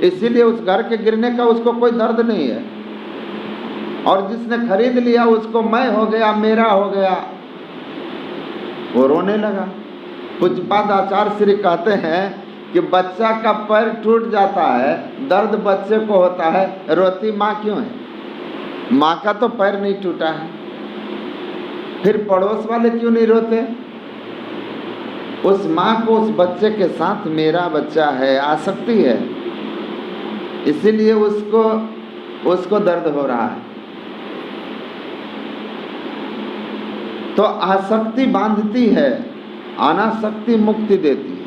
इसीलिए उस घर के गिरने का उसको कोई दर्द नहीं है। और जिसने खरीद लिया उसको मैं हो गया, मेरा हो गया, वो रोने लगा। पूज्यपाद आचार्य श्री कहते हैं कि बच्चा का पैर टूट जाता है, दर्द बच्चे को होता है, रोती माँ क्यों है? माँ का तो पैर नहीं टूटा है, फिर पड़ोस वाले क्यों नहीं रोते? उस माँ को उस बच्चे के साथ मेरा बच्चा है, आसक्ति है, इसीलिए उसको दर्द हो रहा है। तो आसक्ति बांधती है, अनासक्ति मुक्ति देती है।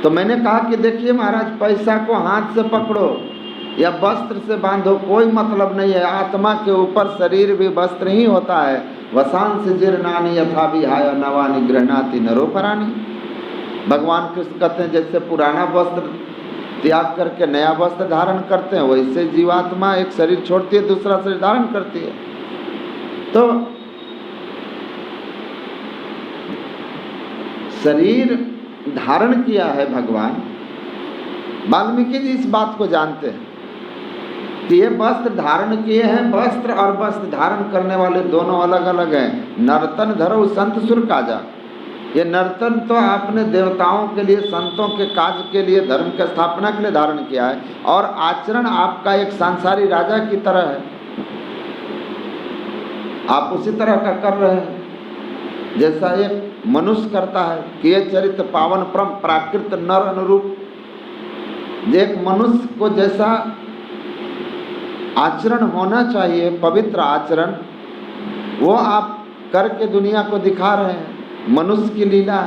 तो मैंने कहा कि देखिए महाराज, पैसा को हाथ से पकड़ो या वस्त्र से बांधो, कोई मतलब नहीं है। आत्मा के ऊपर शरीर भी वस्त्र ही होता है। वसांस जीर्णानि यथा विहाय नवानि गृह्णाति नरोपराणि। भगवान कृष्ण कहते हैं जैसे पुराना वस्त्र त्याग करके नया वस्त्र धारण करते हैं, वैसे जीवात्मा एक शरीर छोड़ती है, दूसरा शरीर धारण करती है। तो शरीर धारण किया है भगवान। वाल्मीकि जी इस बात को जानते हैं कि ये वस्त्र धारण किए हैं। वस्त्र और वस्त्र धारण करने वाले दोनों अलग अलग हैं। नर्तन धरो संत सुर काजा। ये नर्तन तो आपने देवताओं के लिए, संतों के काज के लिए, धर्म की स्थापना के लिए धारण किया है, और आचरण आपका एक सांसारी राजा की तरह है। आप उसी तरह का कर रहे हैं जैसा एक मनुष्य करता है कि ये चरित्र पावन परम प्राकृत नर अनुरूप। एक मनुष्य को जैसा आचरण होना चाहिए, पवित्र आचरण, वो आप करके दुनिया को दिखा रहे हैं। मनुष्य की लीला,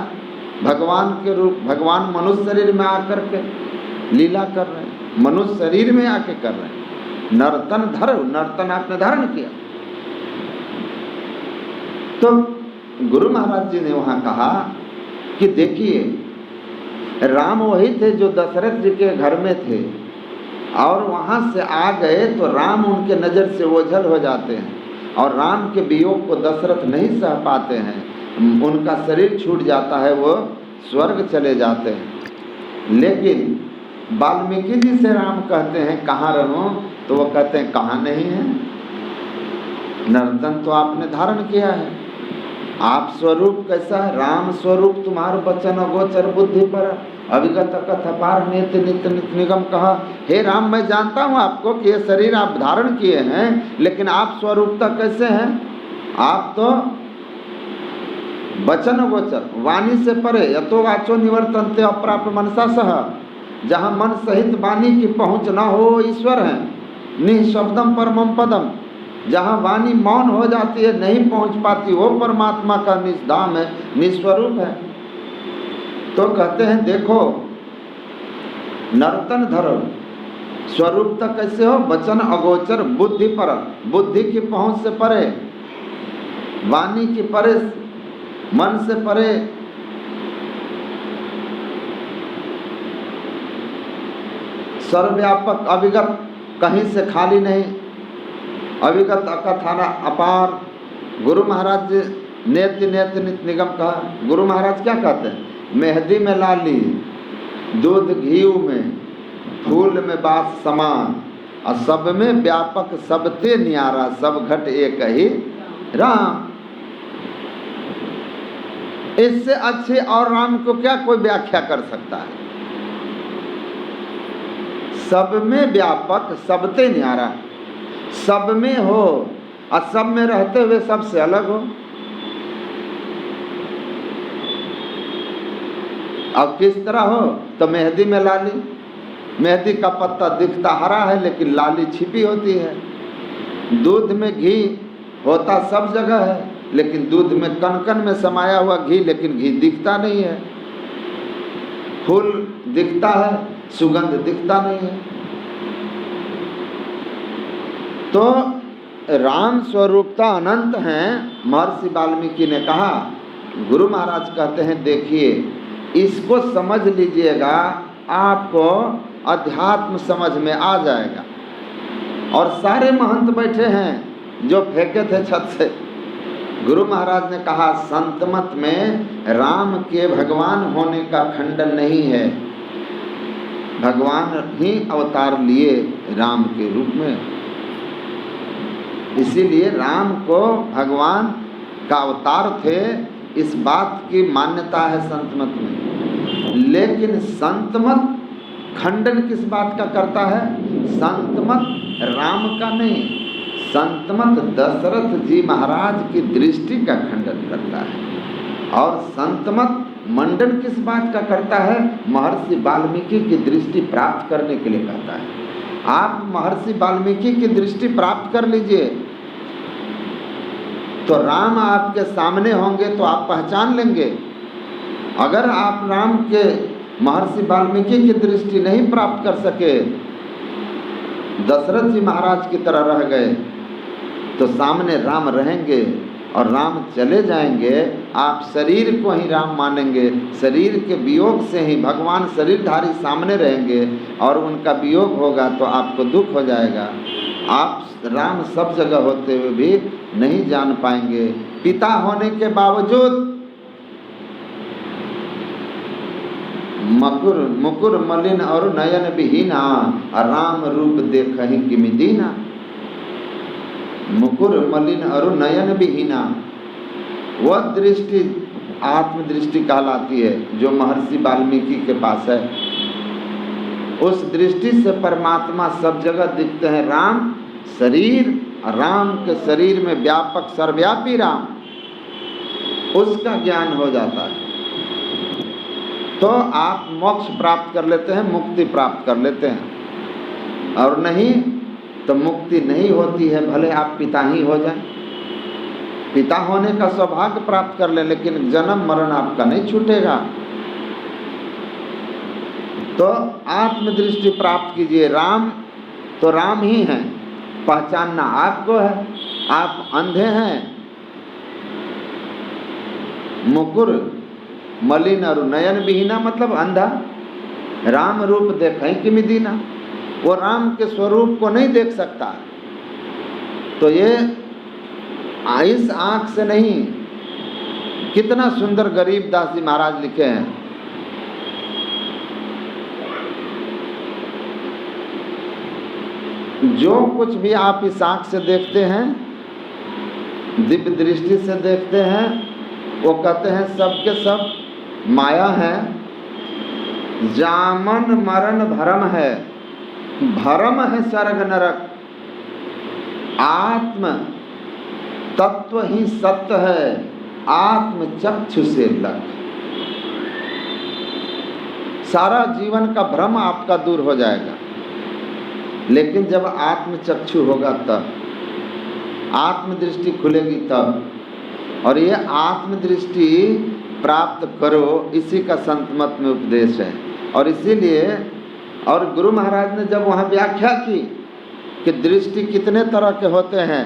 भगवान के रूप, भगवान मनुष्य शरीर में आकर के लीला कर रहे हैं, मनुष्य शरीर में आके कर रहे हैं। नर्तन धरो, नर्तन आपने धारण किया। तो गुरु महाराज जी ने वहाँ कहा कि देखिए, राम वही थे जो दशरथ जी के घर में थे, और वहाँ से आ गए तो राम उनके नज़र से ओझल हो जाते हैं, और राम के वियोग को दशरथ नहीं सह पाते हैं, उनका शरीर छूट जाता है, वो स्वर्ग चले जाते हैं। लेकिन वाल्मीकि जी से राम कहते हैं कहाँ रहो, तो वो कहते हैं कहाँ नहीं है, नर्तन तो आपने धारण किया है। आप स्वरूप कैसा है? राम स्वरूप तुम्हारो बचन अगोचर बुद्धि पर अविगत कथपार नित्य नित्य नित्य निगम कहा। हे राम, मैं जानता हूँ आपको कि ये शरीर आप धारण किए हैं, लेकिन आप स्वरूपता कैसे हैं? आप तो वचन गोचर, वाणी से परे, यतो वाचो निवर्तन्ते अप्राप्य मनसा सह। जहाँ मन सहित वाणी की पहुँच न हो, ईश्वर है। निःशब्दम परमम पदम, जहाँ वाणी मौन हो जाती है, नहीं पहुँच पाती, वो परमात्मा का निजधाम है, निस्वरूप है। तो कहते हैं देखो, नर्तन धरो, स्वरूप तक कैसे हो? वचन अगोचर बुद्धि पर, बुद्धि की पहुँच से परे, वाणी की परे, मन से परे। सर्वव्यापक, अविगत, कहीं से खाली नहीं, अविगत अकथाना अपार। गुरु महाराज नेति नेति नित निगम कहा। गुरु महाराज क्या कहते हैं? मेहंदी में लाली, दूध घी में, फूल में बास समान, और सब में व्यापक, सबते न्यारा, सब घट एक ही राम। इससे अच्छे और राम को क्या कोई व्याख्या कर सकता है? सब में व्यापक, सबते न्यारा, सब में हो और सब में रहते हुए सबसे अलग हो। अब किस तरह हो? तो मेहंदी में लाली, मेहंदी का पत्ता दिखता हरा है लेकिन लाली छिपी होती है। दूध में घी होता सब जगह है लेकिन दूध में कण कण में समाया हुआ घी, लेकिन घी दिखता नहीं है। फूल दिखता है, सुगंध दिखता नहीं है। तो राम स्वरूपता अनंत हैं। महर्षि वाल्मीकि ने कहा, गुरु महाराज कहते हैं देखिए इसको समझ लीजिएगा, आपको अध्यात्म समझ में आ जाएगा। और सारे महंत बैठे हैं जो फेंके थे छत से। गुरु महाराज ने कहा संत मत में राम के भगवान होने का खंडन नहीं है, भगवान ही अवतार लिए राम के रूप में, इसीलिए राम को भगवान का अवतार थे, इस बात की मान्यता है संत मत में। लेकिन संत मत खंडन किस बात का करता है? संत मत राम का नहीं, संत मत दशरथ जी महाराज की दृष्टि का खंडन करता है। और संत मत मंडन किस बात का करता है? महर्षि वाल्मीकि की दृष्टि प्राप्त करने के लिए कहता है। आप महर्षि वाल्मीकि की दृष्टि प्राप्त कर लीजिए तो राम आपके सामने होंगे तो आप पहचान लेंगे। अगर आप राम के महर्षि वाल्मीकि की दृष्टि नहीं प्राप्त कर सके, दशरथ जी महाराज की तरह रह गए, तो सामने राम रहेंगे और राम चले जाएंगे, आप शरीर को ही राम मानेंगे। शरीर के वियोग से ही भगवान शरीरधारी सामने रहेंगे और उनका वियोग होगा तो आपको दुख हो जाएगा। आप राम सब जगह होते हुए भी नहीं जान पाएंगे। पिता होने के बावजूद मुकुर मलिन और नयन विहीना, राम रूप देखहि किमि दीना। मुकुर मलिन और नयन विहीना, वह दृष्टि आत्मदृष्टि कहलाती है जो महर्षि वाल्मीकि के पास है। उस दृष्टि से परमात्मा सब जगह दिखते हैं। राम शरीर, राम के शरीर में व्यापक सर्वव्यापी राम, उसका ज्ञान हो जाता है तो आप मोक्ष प्राप्त कर लेते हैं, मुक्ति प्राप्त कर लेते हैं। और नहीं तो मुक्ति नहीं होती है, भले आप पिता ही हो जाएं, पिता होने का सौभाग्य प्राप्त कर लें, लेकिन जन्म मरण आपका नहीं छूटेगा। तो आत्मदृष्टि प्राप्त कीजिए। राम तो राम ही हैं, पहचानना आपको है। आप अंधे हैं, मुकुर मलिन और नयन विहीना मतलब अंधा। राम रूप देखें किमि दीना, वो राम के स्वरूप को नहीं देख सकता। तो ये इस आंख से नहीं, कितना सुंदर गरीबदास जी महाराज लिखे हैं, जो कुछ भी आप इस आंख से देखते हैं, दिव्य दृष्टि से देखते हैं, वो कहते हैं सब के सब माया है, जामन मरण भरम है, भरम है स्वर्ग नरक, आत्म तत्व ही सत्य है, आत्म चक्षु से लग। सारा जीवन का भ्रम आपका दूर हो जाएगा। लेकिन जब आत्म चक्षु होगा तब, आत्मदृष्टि खुलेगी तब। और ये आत्मदृष्टि प्राप्त करो, इसी का संत मत में उपदेश है। और इसीलिए और गुरु महाराज ने जब वहाँ व्याख्या की कि दृष्टि कितने तरह के होते हैं,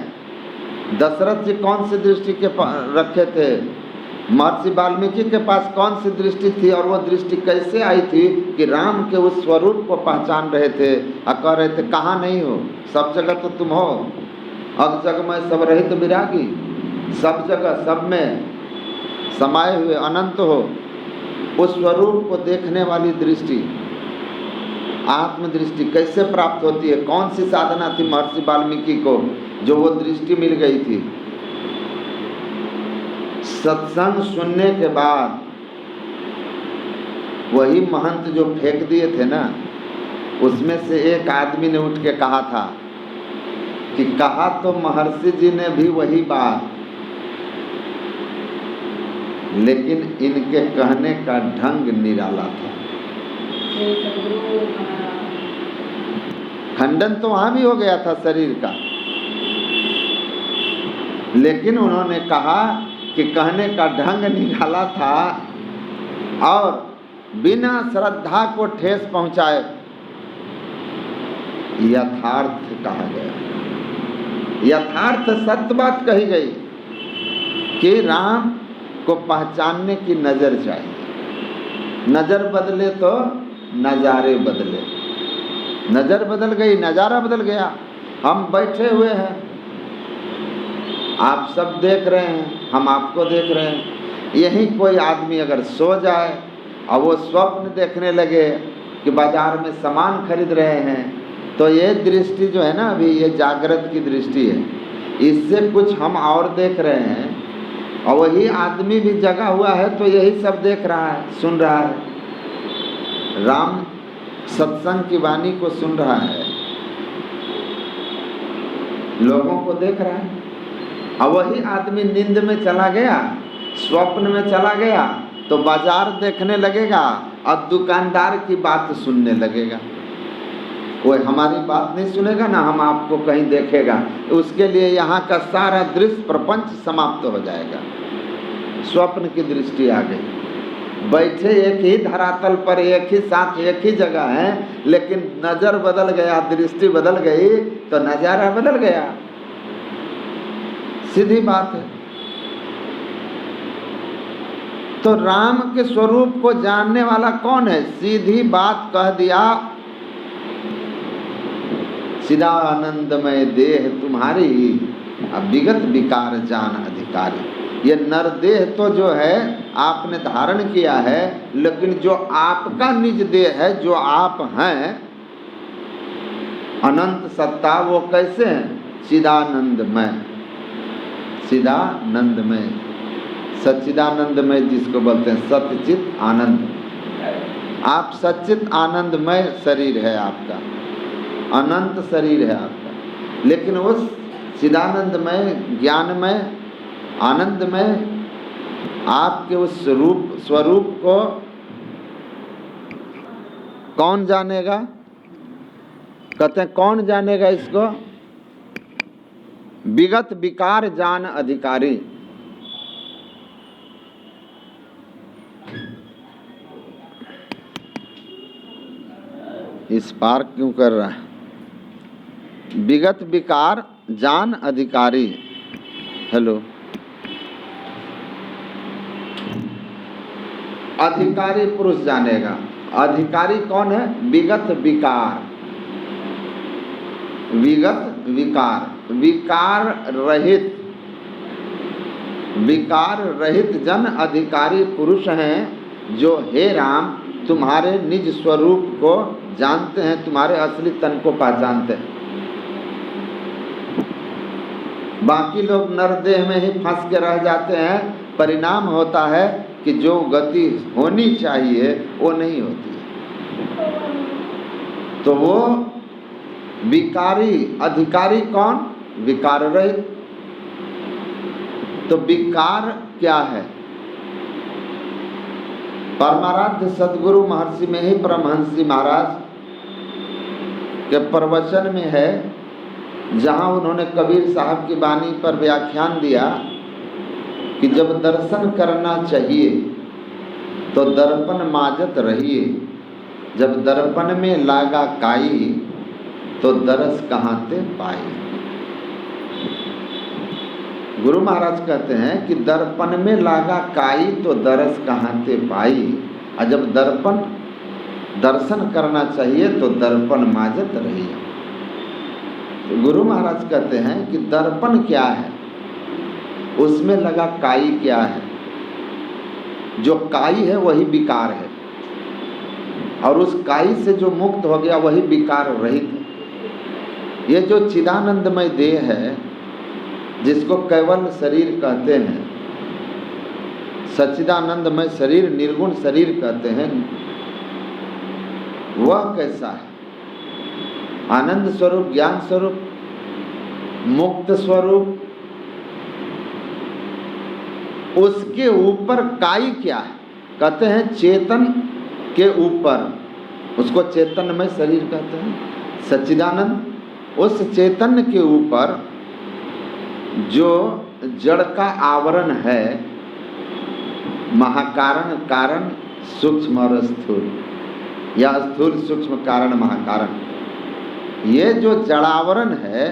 दशरथ जी कौन सी दृष्टि के रखे थे, महर्षि वाल्मीकि के पास कौन सी दृष्टि थी, और वो दृष्टि कैसे आई थी कि राम के उस स्वरूप को पहचान रहे थे और कह रहे थे कहाँ नहीं हो, सब जगह तो तुम हो, अब जग में सब रहित तो विरागी, सब जगह सब में समाये हुए अनंत हो। उस स्वरूप को देखने वाली दृष्टि, आत्मदृष्टि कैसे प्राप्त होती है? कौन सी साधना थी महर्षि वाल्मीकि को जो वो दृष्टि मिल गई थी? सत्संग सुनने के बाद वही महंत जो फेंक दिए थे ना, उसमें से एक आदमी ने उठ के कहा था कि कहा तो महर्षि जी ने भी वही बात, लेकिन इनके कहने का ढंग निराला था। खंडन तो वहां भी हो गया था शरीर का, लेकिन उन्होंने कहा कि कहने का ढंग निकाला था और बिना श्रद्धा को ठेस पहुंचाए यथार्थ कहा गया। यथार्थ सत्य बात कही गई कि राम को पहचानने की नजर चाहिए। नजर बदले तो नजारे बदले। नजर बदल गई, नजारा बदल गया। हम बैठे हुए हैं, आप सब देख रहे हैं, हम आपको देख रहे हैं। यही कोई आदमी अगर सो जाए और वो स्वप्न देखने लगे कि बाजार में सामान खरीद रहे हैं, तो ये दृष्टि जो है ना, अभी ये जागृत की दृष्टि है। इससे कुछ हम और देख रहे हैं, और वही आदमी भी जगा हुआ है तो यही सब देख रहा है, सुन रहा है। राम सत्संग की वाणी को सुन रहा है, लोगों को देख रहा है। और वही आदमी नींद में चला गया, स्वप्न में चला गया, तो बाजार देखने लगेगा और दुकानदार की बात सुनने लगेगा। कोई हमारी बात नहीं सुनेगा ना, हम आपको कहीं देखेगा। उसके लिए यहाँ का सारा दृश्य प्रपंच समाप्त हो जाएगा। स्वप्न की दृष्टि आ गई। बैठे एक ही धरातल पर, एक ही साथ, एक ही जगह है, लेकिन नजर बदल गया, दृष्टि बदल गई तो नजारा बदल गया। सीधी बात है। तो राम के स्वरूप को जानने वाला कौन है? सीधी बात कह दिया, सीधा आनंदमय देह तुम्हारी, विगत विकार जान अधिकारी। ये नरदेह तो जो है आपने धारण किया है, लेकिन जो आपका निज देह है, जो आप हैं अनंत सत्ता, वो कैसे हैं? सीधानंदमय। सीधानंदमय, सच्चिदानंदमय जिसको बोलते हैं, सच्चित आनंद। आप सच्चित आनंदमय शरीर है आपका, अनंत शरीर है आपका, लेकिन उस चिदानंदमय, ज्ञानमय, आनंदमय आपके उस स्वरूप को कौन जानेगा? कहते हैं कौन जानेगा इसको? विगत विकार जान अधिकारी। इस पार क्यों कर रहा है? विगत विकार जान अधिकारी। हेलो, अधिकारी पुरुष जानेगा। अधिकारी कौन है? विगत विकार, विगत विकार, विकार रहित, विकार रहित जन अधिकारी पुरुष हैं, जो हे राम तुम्हारे निज स्वरूप को जानते हैं, तुम्हारे असली तन को पहचानते हैं। बाकी लोग नरदेह में ही फंस के रह जाते हैं। परिणाम होता है कि जो गति होनी चाहिए वो नहीं होती। तो वो विकारी, अधिकारी कौन? विकार रहित। तो विकार क्या है? परमाराध्य सदगुरु महर्षि में ही परमहंसी महाराज के प्रवचन में है, जहाँ उन्होंने कबीर साहब की वाणी पर व्याख्यान दिया कि जब दर्शन करना चाहिए तो दर्पण माजत रहिए, जब दर्पण में लागा काई तो दरस कहाँ ते पाई। गुरु महाराज कहते हैं कि दर्पण में लागा काई तो दरस कहाँ ते पाई, और जब दर्पण दर्शन करना चाहिए तो दर्पण माजत रहिए। तो गुरु महाराज कहते हैं कि दर्पण क्या है, उसमें लगा काई क्या है। जो काई है वही विकार है, और उस काई से जो मुक्त हो गया वही विकार रहित है। ये जो चिदानंदमय देह है, जिसको केवल शरीर कहते हैं, सच्चिदानंदमय शरीर, निर्गुण शरीर कहते हैं, वह कैसा है? आनंद स्वरूप, ज्ञान स्वरूप, मुक्त स्वरूप। उसके ऊपर काई क्या है? कहते हैं चेतन के ऊपर, उसको चेतनमय शरीर कहते हैं, सच्चिदानंद। उस चैतन्य के ऊपर जो जड़ का आवरण है, महाकारण, कारण, सूक्ष्म और स्थूल, या स्थूल सूक्ष्म कारण महाकारण। ये जो जड़ावरण है,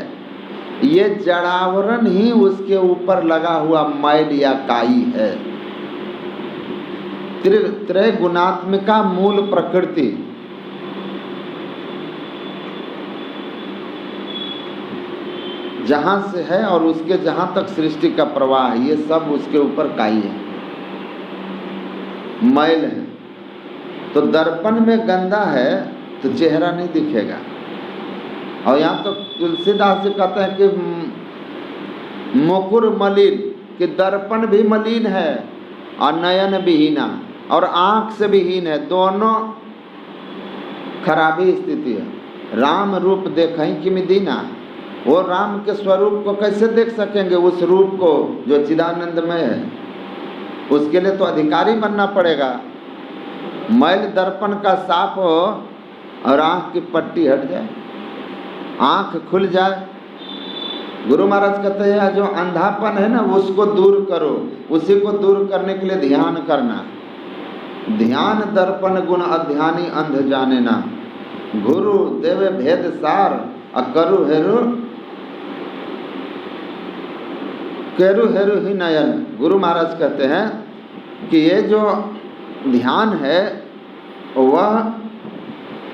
ये जड़ावरण ही उसके ऊपर लगा हुआ मैल या काई है। त्रैगुणात्मिका मूल प्रकृति, जहां से है और उसके जहां तक सृष्टि का प्रवाह है, ये सब उसके ऊपर काई है, मैल है। तो दर्पण में गंदा है तो चेहरा नहीं दिखेगा। और यहाँ तो तुलसीदास जी कहते हैं कि मुकुर मलिन, कि दर्पण भी मलिन है और नयन भी हीना और आंख से भी हीन है, दोनों खराबी स्थिति है। राम रूप देखें कि मिदीना, वो राम के स्वरूप को कैसे देख सकेंगे, उस रूप को जो चिदानंदमय है। उसके लिए तो अधिकारी बनना पड़ेगा। मैल दर्पण का साफ हो और आंख की पट्टी हट जाए, आंख खुल जाए। गुरु महाराज कहते हैं जो अंधापन है ना, उसको दूर करो। उसी को दूर करने के लिए ध्यान करना। ध्यान दर्पण गुण अध्यानी अंध जाने ना, गुरु देवे भेद सार अकरु हेरु केरु हेरु ही नयन। गुरु महाराज कहते हैं कि ये जो ध्यान है, वह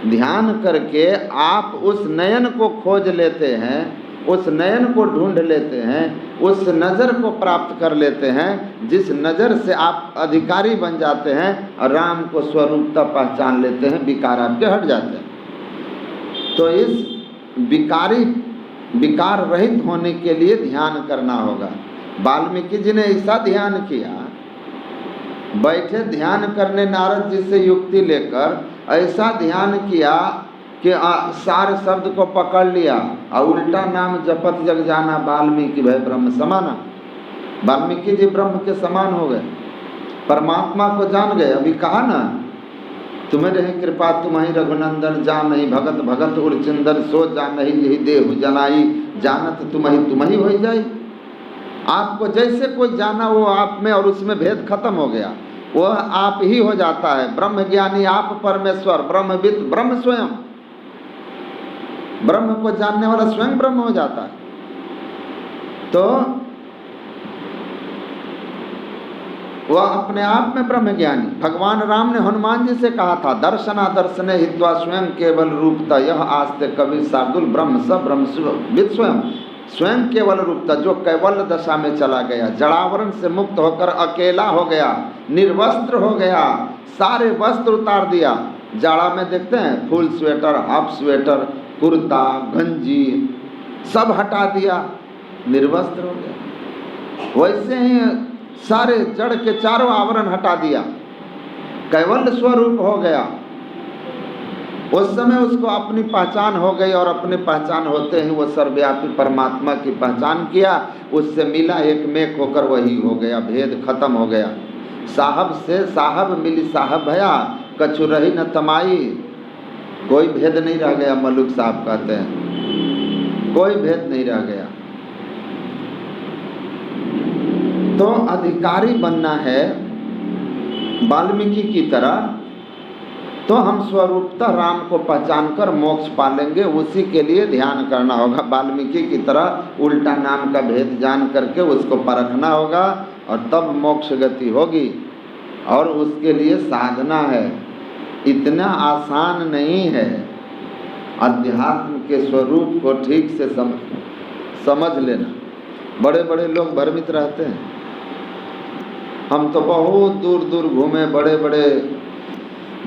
ध्यान करके आप उस नयन को खोज लेते हैं, उस नयन को ढूंढ लेते हैं, उस नज़र को प्राप्त कर लेते हैं, जिस नज़र से आप अधिकारी बन जाते हैं और राम को स्वरूपता पहचान लेते हैं, विकार आपके हट जाते हैं। तो इस विकार रहित होने के लिए ध्यान करना होगा। वाल्मीकि जी ने ऐसा ध्यान किया, बैठे ध्यान करने नारद जी से युक्ति लेकर ऐसा ध्यान किया कि सार शब्द को पकड़ लिया और उल्टा नाम जपत जग जाना, वाल्मीकि भय ब्रह्म समाना। वाल्मीकि जी ब्रह्म के समान हो गए, परमात्मा को जान गए। अभी कहा ना, तुम्हें रही कृपा तुम्हारी रघुनंदन, जान नहीं भगत भगत उर्चिंदन, सो जान नहीं यही देहु जनाई, जानत तुम्ही हो जाई। आपको जैसे कोई जाना वो आप में, और उसमें भेद खत्म हो गया, वह आप ही हो जाता है। ब्रह्म ज्ञानी आप परमेश्वर, ब्रह्मविद ब्रह्म स्वयं, ब्रह्म को जानने वाला स्वयं ब्रह्म हो जाता है। तो वह अपने आप में ब्रह्म ज्ञानी। भगवान राम ने हनुमान जी से कहा था, दर्शना दर्शने हित्वा स्वयं केवल रूपता, यह आस्ते कवि शार्दुल ब्रह्म स ब्रह्मविद स्वयं। स्वयं केवल रूपता, जो कैवल्य दशा में चला गया, जड़ावरण से मुक्त होकर अकेला हो गया, निर्वस्त्र हो गया, सारे वस्त्र उतार दिया। जाड़ा में देखते हैं full sweater, half sweater, kurta, गंजी सब हटा दिया, निर्वस्त्र हो गया। वैसे ही सारे जड़ के चारों आवरण हटा दिया, कैवल्य स्वरूप हो गया। उस समय उसको अपनी पहचान हो गई, और अपनी पहचान होते ही वो सर्वव्यापी परमात्मा की पहचान किया, उससे मिला, एक मेक होकर वही हो गया, भेद खत्म हो गया। साहब से साहब मिली साहब भया, कछु रही न तमाई। कोई भेद नहीं रह गया, मलुक साहब कहते हैं, कोई भेद नहीं रह गया। तो अधिकारी बनना है वाल्मीकि की तरह, तो हम स्वरूपतः राम को पहचान कर मोक्ष पालेंगे। उसी के लिए ध्यान करना होगा। वाल्मीकि की तरह उल्टा नाम का भेद जान करके उसको परखना होगा, और तब मोक्ष गति होगी। और उसके लिए साधना है, इतना आसान नहीं है। अध्यात्म के स्वरूप को ठीक से समझ लेना। बड़े बड़े लोग भ्रमित रहते हैं। हम तो बहुत दूर दूर घूमे, बड़े बड़े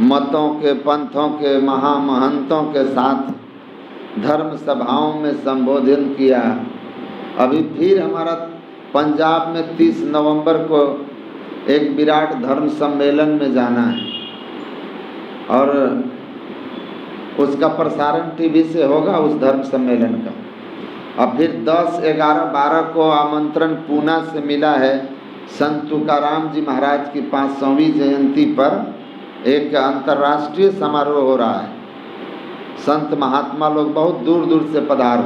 मतों के, पंथों के, महामहंतों के साथ धर्म सभाओं में संबोधन किया। अभी फिर हमारा पंजाब में 30 नवंबर को एक विराट धर्म सम्मेलन में जाना है, और उसका प्रसारण टीवी से होगा उस धर्म सम्मेलन का। और फिर 10, 11, 12 को आमंत्रण पूना से मिला है। संत तुकाराम जी महाराज की 500वीं जयंती पर एक अंतर्राष्ट्रीय समारोह हो रहा है। संत महात्मा लोग बहुत दूर दूर से पधार,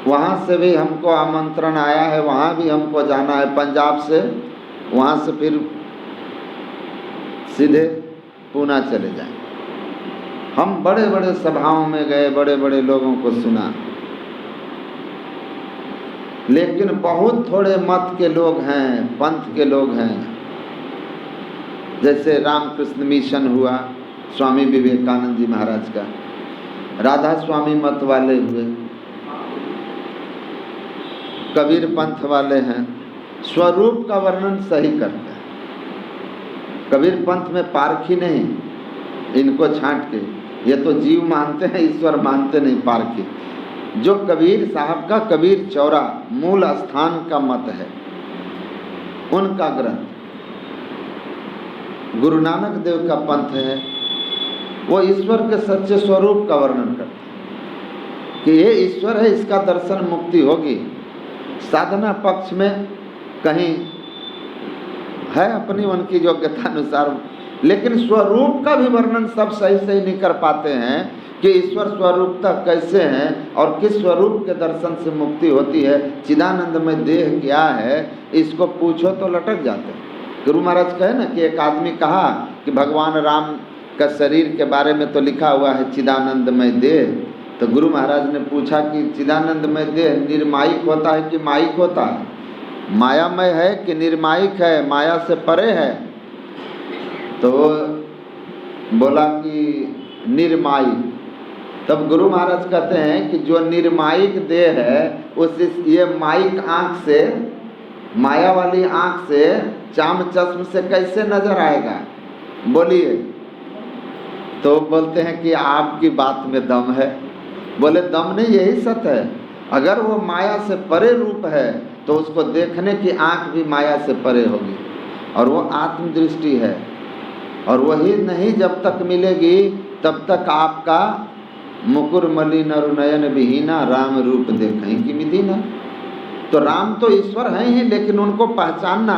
वहाँ से भी हमको आमंत्रण आया है, वहाँ भी हमको जाना है पंजाब से, वहाँ से फिर सीधे पूना चले जाएं। हम बड़े बड़े सभाओं में गए, बड़े बड़े लोगों को सुना, लेकिन बहुत थोड़े मत के लोग हैं, पंथ के लोग हैं। जैसे रामकृष्ण मिशन हुआ स्वामी विवेकानंद जी महाराज का, राधा स्वामी मत वाले हुए, कबीर पंथ वाले हैं, स्वरूप का वर्णन सही करते हैं। कबीर पंथ में पारखी नहीं, इनको छांट के, ये तो जीव मानते हैं, ईश्वर मानते नहीं, पारखी। जो कबीर साहब का कबीर चौरा मूल स्थान का मत है, उनका ग्रंथ गुरु नानक देव का पंथ है, वो ईश्वर के सच्चे स्वरूप का वर्णन करते हैं कि ये ईश्वर है, इसका दर्शन मुक्ति होगी। साधना पक्ष में कहीं है अपनी उनकी योग्यता अनुसार, लेकिन स्वरूप का भी वर्णन सब सही सही नहीं कर पाते हैं कि ईश्वर स्वरूपता कैसे है और किस स्वरूप के दर्शन से मुक्ति होती है। चिदानंद में देह क्या है, इसको पूछो तो लटक जाते हैं। गुरु महाराज कहे ना कि एक आदमी कहा कि भगवान राम का शरीर के बारे में तो लिखा हुआ है चिदानंदमय देह, तो गुरु महाराज ने पूछा कि चिदानंदमय देह निर्मायिक होता है कि मायिक होता है, मायामय है कि निर्मायिक है, माया से परे है? तो बोला कि निर्मायिक। तब गुरु महाराज कहते हैं कि जो निर्मायिक देह है उस ये मायिक आँख से, माया वाली आँख से, चाम चश्म से कैसे नजर आएगा, बोलिए? तो बोलते हैं कि आपकी बात में दम है। बोले दम नहीं, यही सत्य है। अगर वो माया से परे रूप है तो उसको देखने की आँख भी माया से परे होगी, और वो आत्मदृष्टि है, और वही नहीं जब तक मिलेगी तब तक आपका मुकुर मलिन और नयन विहीना राम रूप देखें कि मिदीना। तो राम तो ईश्वर हैं ही, लेकिन उनको पहचानना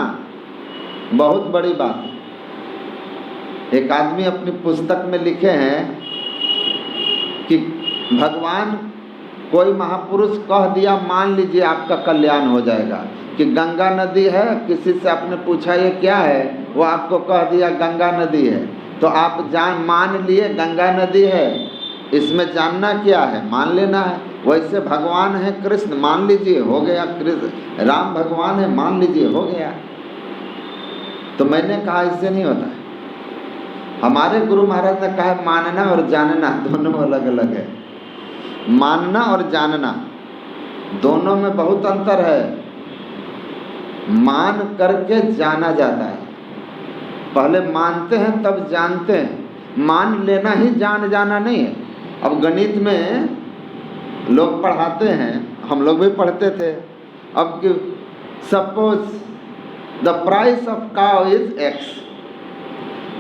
बहुत बड़ी बात है। एक आदमी अपनी पुस्तक में लिखे हैं कि भगवान, कोई महापुरुष कह दिया मान लीजिए आपका कल्याण हो जाएगा, कि गंगा नदी है, किसी से आपने पूछा ये क्या है, वो आपको कह दिया गंगा नदी है, तो आप मान लिए गंगा नदी है, इसमें जानना क्या है, मान लेना है। वैसे भगवान है कृष्ण, मान लीजिए हो गया, कृष्ण राम भगवान है, मान लीजिए हो गया। तो मैंने कहा इससे नहीं होता है। हमारे गुरु महाराज ने कहा मानना और जानना दोनों अलग अलग है। मानना और जानना दोनों में बहुत अंतर है। मान करके जाना जाता है, पहले मानते हैं तब जानते हैं। मान लेना ही जान जाना नहीं है। अब गणित में लोग पढ़ाते हैं, हम लोग भी पढ़ते थे। अब कि suppose the price of cow is x,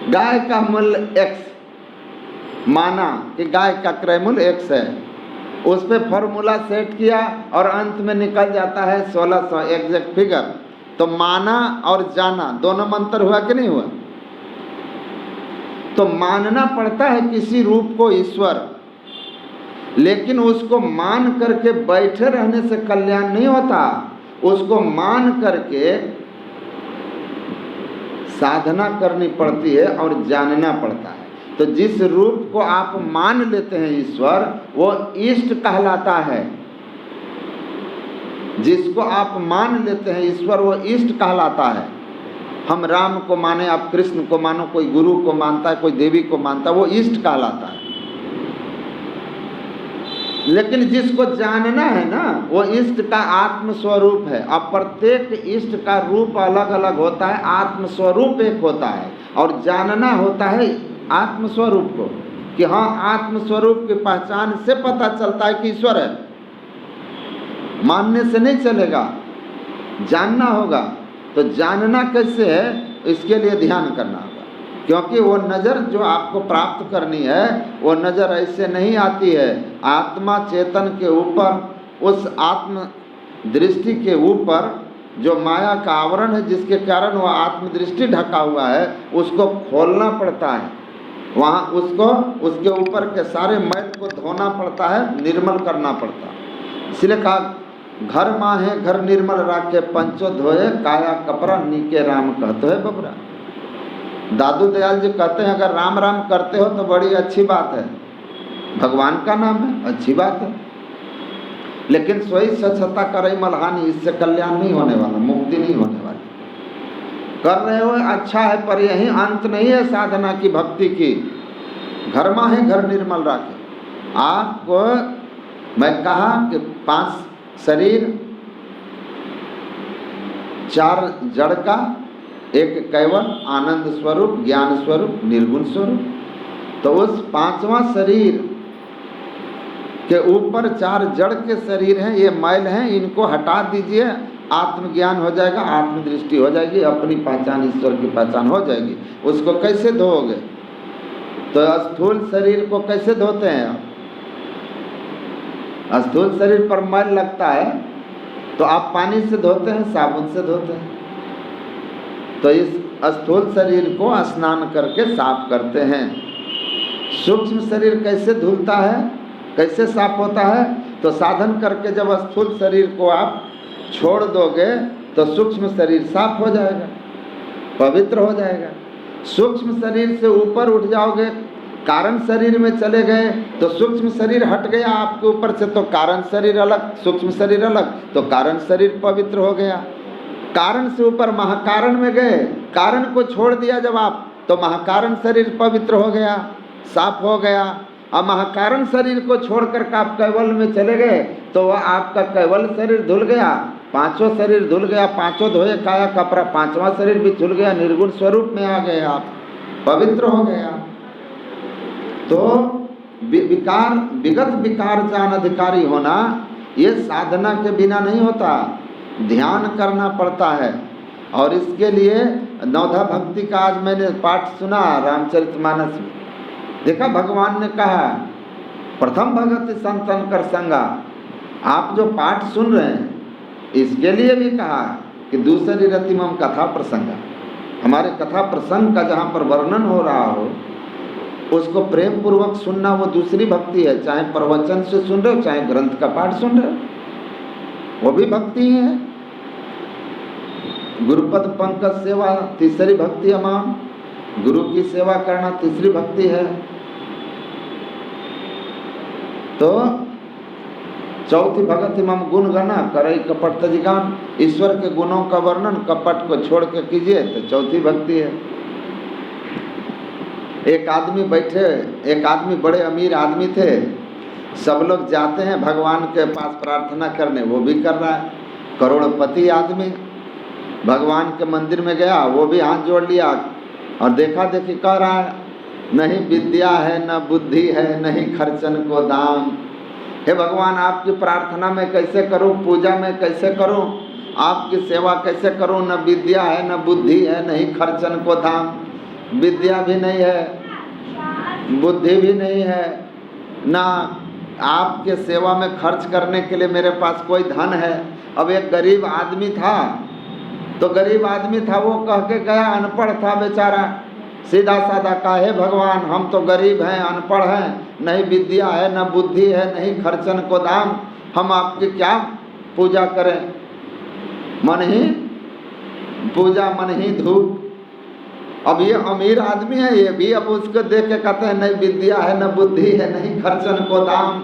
गाय का मूल्य एक्स, माना कि गाय का क्रय मूल्य एक्स है, उस पर फॉर्मूला सेट किया और अंत में निकल जाता है 1600 एग्जैक्ट फिगर। तो माना और जाना दोनों में अंतर हुआ कि नहीं हुआ? तो मानना पड़ता है किसी रूप को ईश्वर, लेकिन उसको मान करके बैठे रहने से कल्याण नहीं होता। उसको मान करके साधना करनी पड़ती है और जानना पड़ता है। तो जिस रूप को आप मान लेते हैं ईश्वर, वो इष्ट कहलाता है। जिसको आप मान लेते हैं ईश्वर, वो इष्ट कहलाता है। हम राम को माने, आप कृष्ण को मानो, कोई गुरु को मानता है, कोई देवी को मानता है, वो इष्ट कहलाता है। लेकिन जिसको जानना है ना, वो इष्ट का आत्म स्वरूप है। अब प्रत्येक इष्ट का रूप अलग अलग होता है, आत्म स्वरूप एक होता है, और जानना होता है आत्म स्वरूप को, कि हाँ आत्म स्वरूप की पहचान से पता चलता है कि ईश्वर है। मानने से नहीं चलेगा, जानना होगा। तो जानना कैसे है, इसके लिए ध्यान करना होगा, क्योंकि वो नज़र जो आपको प्राप्त करनी है, वो नज़र ऐसे नहीं आती है। आत्मा चेतन के ऊपर, उस आत्म दृष्टि के ऊपर जो माया का आवरण है, जिसके कारण वो आत्मदृष्टि ढका हुआ है, उसको खोलना पड़ता है। वहाँ उसको, उसके ऊपर के सारे मैल को धोना पड़ता है, निर्मल करना पड़ता है। इसलिए कहा घर माहे घर निर्मल राखे पंचो धोए काया कपड़ा नीके राम कहते है बबरा। दादू दयाल जी कहते हैं अगर राम राम करते हो तो बड़ी अच्छी बात है, भगवान का नाम है, अच्छी बात है, लेकिन सोई स्वच्छता करे मलहानी, इससे कल्याण नहीं होने वाला, मुक्ति नहीं होने वाली। कर रहे हो अच्छा है, पर यही अंत नहीं है साधना की, भक्ति की। घर माहे घर निर्मल राखे। आपको मैं कहा कि 5 शरीर, 4 जड़ का, 1 केवल आनंद स्वरूप, ज्ञान स्वरूप, निर्गुण स्वरूप। तो उस 5वां शरीर के ऊपर 4 जड़ के शरीर हैं, ये मैल हैं, इनको हटा दीजिए, आत्मज्ञान हो जाएगा, आत्मदृष्टि हो जाएगी, अपनी पहचान ईश्वर की पहचान हो जाएगी। उसको कैसे धोओगे? तो स्थूल शरीर को कैसे धोते हैं आप? स्थूल शरीर पर मैल लगता है तो आप पानी से धोते हैं, साबुन से धोते हैं। तो इस स्थूल शरीर को स्नान करके साफ करते हैं। सूक्ष्म शरीर कैसे धुलता है, कैसे साफ होता है? तो साधन करके जब स्थूल शरीर को आप छोड़ दोगे तो सूक्ष्म शरीर साफ हो जाएगा, पवित्र हो जाएगा। सूक्ष्म शरीर से ऊपर उठ जाओगे, कारण शरीर में चले गए तो सूक्ष्म शरीर हट गया आपके ऊपर से, तो कारण शरीर अलग, सूक्ष्म शरीर अलग, तो कारण शरीर पवित्र हो गया। कारण से ऊपर महाकारण में गए, कारण को छोड़ दिया जब आप, तो महाकारण शरीर पवित्र हो गया, साफ हो गया। अब महाकारण शरीर को छोड़कर आप कैवल में चले गए तो वह आपका कैवल शरीर धुल गया, 5वां शरीर धुल गया, 5 धोए काया कपड़ा, 5वां शरीर भी धुल गया, निर्गुण स्वरूप में आ गए आप, पवित्र हो गया। तो विकार, विगत विकार जान अधिकारी होना, ये साधना के बिना नहीं होता, ध्यान करना पड़ता है। और इसके लिए नवधा भक्ति का आज मैंने पाठ सुना रामचरितमानस में, देखा भगवान ने कहा प्रथम भगति संतन कर संगा। आप जो पाठ सुन रहे हैं इसके लिए भी कहा कि दूसरी रतिमम कथा प्रसंग, हमारे कथा प्रसंग का जहाँ पर वर्णन हो रहा हो उसको प्रेम पूर्वक सुनना, वो दूसरी भक्ति है। चाहे प्रवचन से सुन रहे हो, चाहे ग्रंथ का पाठ सुन रहे हो, वो भी भक्ति है। गुरुपद पंकज सेवा तीसरी भक्ति अमान, गुरु की सेवा करना तीसरी भक्ति है। तो चौथी भगति मम गुण गना करई कपट तजिगान, ईश्वर के गुणों का वर्णन कपट को छोड़ के कीजिए तो चौथी भक्ति है। एक आदमी बैठे, एक आदमी बड़े अमीर आदमी थे, सब लोग जाते हैं भगवान के पास प्रार्थना करने, वो भी कर रहा है। करोड़पति आदमी भगवान के मंदिर में गया, वो भी हाथ जोड़ लिया और देखा देखी कह रहा है, नहीं विद्या है न बुद्धि है, नहीं खर्चन को दाम। हे भगवान, आपकी प्रार्थना में कैसे करूं, पूजा में कैसे करूं, आपकी सेवा कैसे करूं? न विद्या है न बुद्धि है, नहीं खर्चन को दाम। विद्या भी नहीं है, बुद्धि भी नहीं है, ना आपके सेवा में खर्च करने के लिए मेरे पास कोई धन है। अब एक गरीब आदमी था, तो गरीब आदमी था, वो कह के गया, अनपढ़ था बेचारा, सीधा साधा कहा, हे भगवान हम तो गरीब हैं, अनपढ़ हैं, नहीं विद्या है न बुद्धि है, नहीं खर्चन को दाम, हम आपकी क्या पूजा करें? मन ही पूजा मन ही धूप। अब ये अमीर आदमी है, ये भी अब उसको देख के कहते हैं नहीं विद्या है न बुद्धि है, नहीं खर्चन को दाम।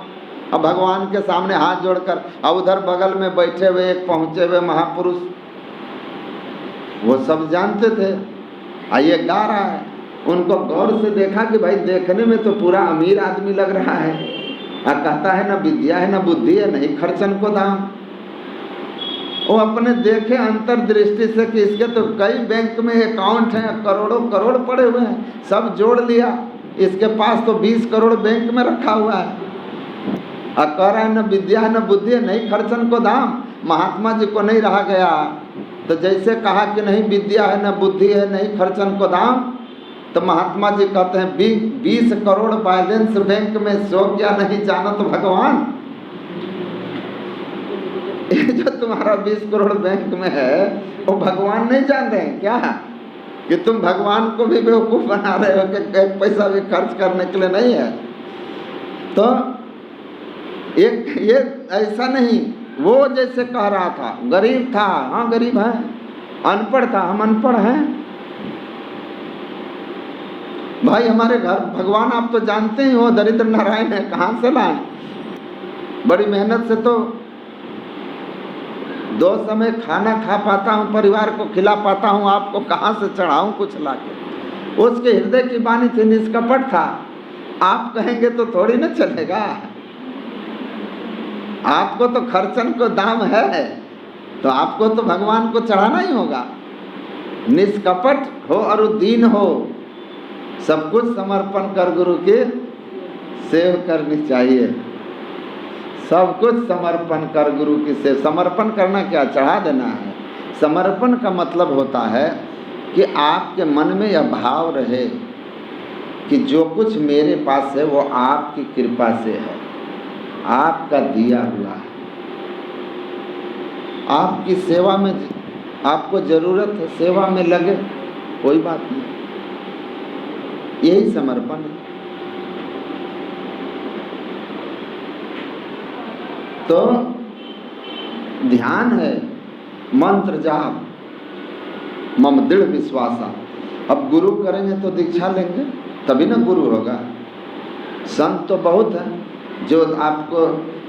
अब भगवान के सामने हाथ जोड़कर, अब उधर बगल में बैठे हुए एक पहुँचे हुए महापुरुष, वो सब जानते थे, ये गा रहा है। उनको गौर से देखा कि भाई देखने में तो पूरा अमीर आदमी लग रहा है, कहता है न विद्या है न बुद्धि है, नहीं खर्चन को दाम। वो अपने देखे अंतर्दृष्टि से कि इसके तो कई बैंक में अकाउंट हैं, करोड़ों करोड़ पड़े हुए हैं, सब जोड़ लिया, इसके पास तो 20 करोड़ बैंक में रखा हुआ है, कह रहा है न विद्या है न बुद्धि है, नहीं खर्चन को दाम। महात्मा जी को नहीं रहा गया, तो जैसे कहा कि नहीं विद्या है न बुद्धि है, नहीं खर्चन को दाम, तो महात्मा जी कहते हैं 20 करोड़ बैलेंस बैंक में, सो क्या नहीं जानत भगवान। ये जो तुम्हारा 20 करोड़ बैंक में है वो भगवान नहीं जान रहे हैं क्या, कि तुम भगवान को भी बेवकूफ़ बना रहे हो कि एक पैसा भी खर्च करने के लिए नहीं है। तो एक ये ऐसा नहीं, वो जैसे कह रहा था, गरीब था, हाँ गरीब है, अनपढ़ था, हम अनपढ़ हैं। भाई हमारे घर भगवान आप तो जानते ही हो दरिद्र नारायण है, कहाँ से लाए? बड़ी मेहनत से तो 2 समय खाना खा पाता हूँ, परिवार को खिला पाता हूँ, आपको कहाँ से चढ़ाऊँ कुछ लाके? उसके हृदय की वाणी थी, निष्कपट था। आप कहेंगे तो थोड़ी ना चलेगा, आपको तो खर्चन को दाम है, तो आपको तो भगवान को चढ़ाना ही होगा। निष्कपट हो और दीन हो, सब कुछ समर्पण कर गुरु के सेव करनी चाहिए। सब कुछ समर्पण कर गुरु की सेव। समर्पण करना क्या? चढ़ा देना है। समर्पण का मतलब होता है कि आपके मन में यह भाव रहे कि जो कुछ मेरे पास है वो आपकी कृपा से है, आपका दिया हुआ है, आपकी सेवा में, आपको जरूरत है, सेवा में लगे, कोई बात नहीं। यही समर्पण है। तो ध्यान है, मंत्र जाप, मम दृढ़ विश्वासा। अब गुरु करेंगे तो दीक्षा लेंगे तभी ना गुरु होगा। संत तो बहुत है जो आपको,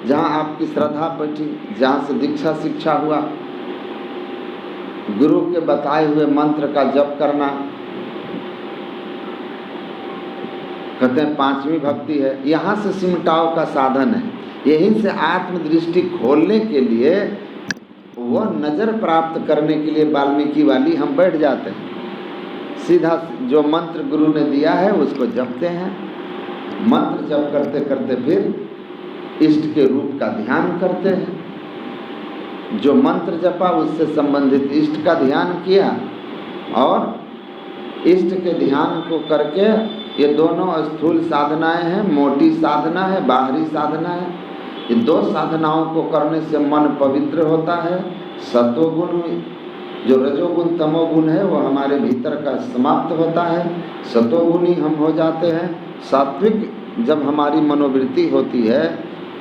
जहाँ आपकी श्रद्धा बैठी, जहाँ से दीक्षा शिक्षा हुआ, गुरु के बताए हुए मंत्र का जप करना, कहते हैं 5वीं भक्ति है, यहाँ से सिमटाव का साधन है। यहीं से आत्मदृष्टि खोलने के लिए, वह नज़र प्राप्त करने के लिए वाल्मीकि वाली हम बैठ जाते हैं। सीधा जो मंत्र गुरु ने दिया है उसको जपते हैं। मंत्र जप करते करते फिर इष्ट के रूप का ध्यान करते हैं। जो मंत्र जपा उससे संबंधित इष्ट का ध्यान किया, और इष्ट के ध्यान को करके, ये दोनों स्थूल साधनाएं हैं, मोटी साधना है, बाहरी साधना है। ये 2 साधनाओं को करने से मन पवित्र होता है। सत्वगुण, जो रजोगुण तमोगुण है, वो हमारे भीतर का समाप्त होता है, सतोगुणी हम हो जाते हैं। सात्विक जब हमारी मनोवृत्ति होती है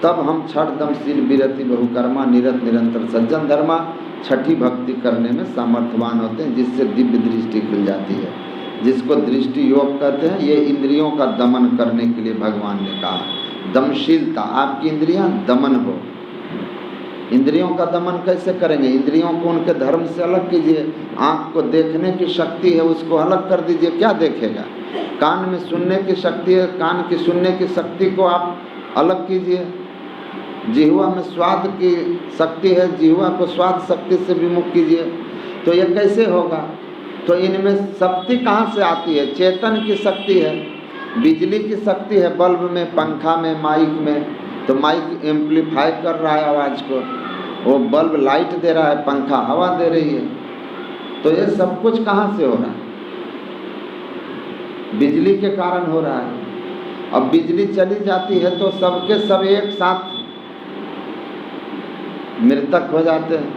तब हम छठ दम शील विरति बहुकर्मा निरत निरंतर सज्जन धर्मा, छठी भक्ति करने में सामर्थ्यवान होते हैं, जिससे दिव्य दृष्टि खुल जाती है, जिसको दृष्टि योग कहते हैं। ये इंद्रियों का दमन करने के लिए भगवान ने कहा, दमशीलता, आपकी इंद्रियां दमन हो। इंद्रियों का दमन कैसे करेंगे? इंद्रियों को उनके धर्म से अलग कीजिए। आँख को देखने की शक्ति है, उसको अलग कर दीजिए, क्या देखेगा? कान में सुनने की शक्ति है, कान की सुनने की शक्ति को आप अलग कीजिए। जिह्वा में स्वाद की शक्ति है, जिह्वा को स्वाद शक्ति से विमुख कीजिए। तो ये कैसे होगा? तो इनमें शक्ति कहाँ से आती है? चेतन की शक्ति है, बिजली की शक्ति है, बल्ब में, पंखा में, माइक में। तो माइक एम्पलीफाई कर रहा है आवाज़ को, वो बल्ब लाइट दे रहा है, पंखा हवा दे रही है। तो ये सब कुछ कहाँ से हो रहा है? बिजली के कारण हो रहा है। अब बिजली चली जाती है तो सबके सब एक साथ मृतक हो जाते हैं।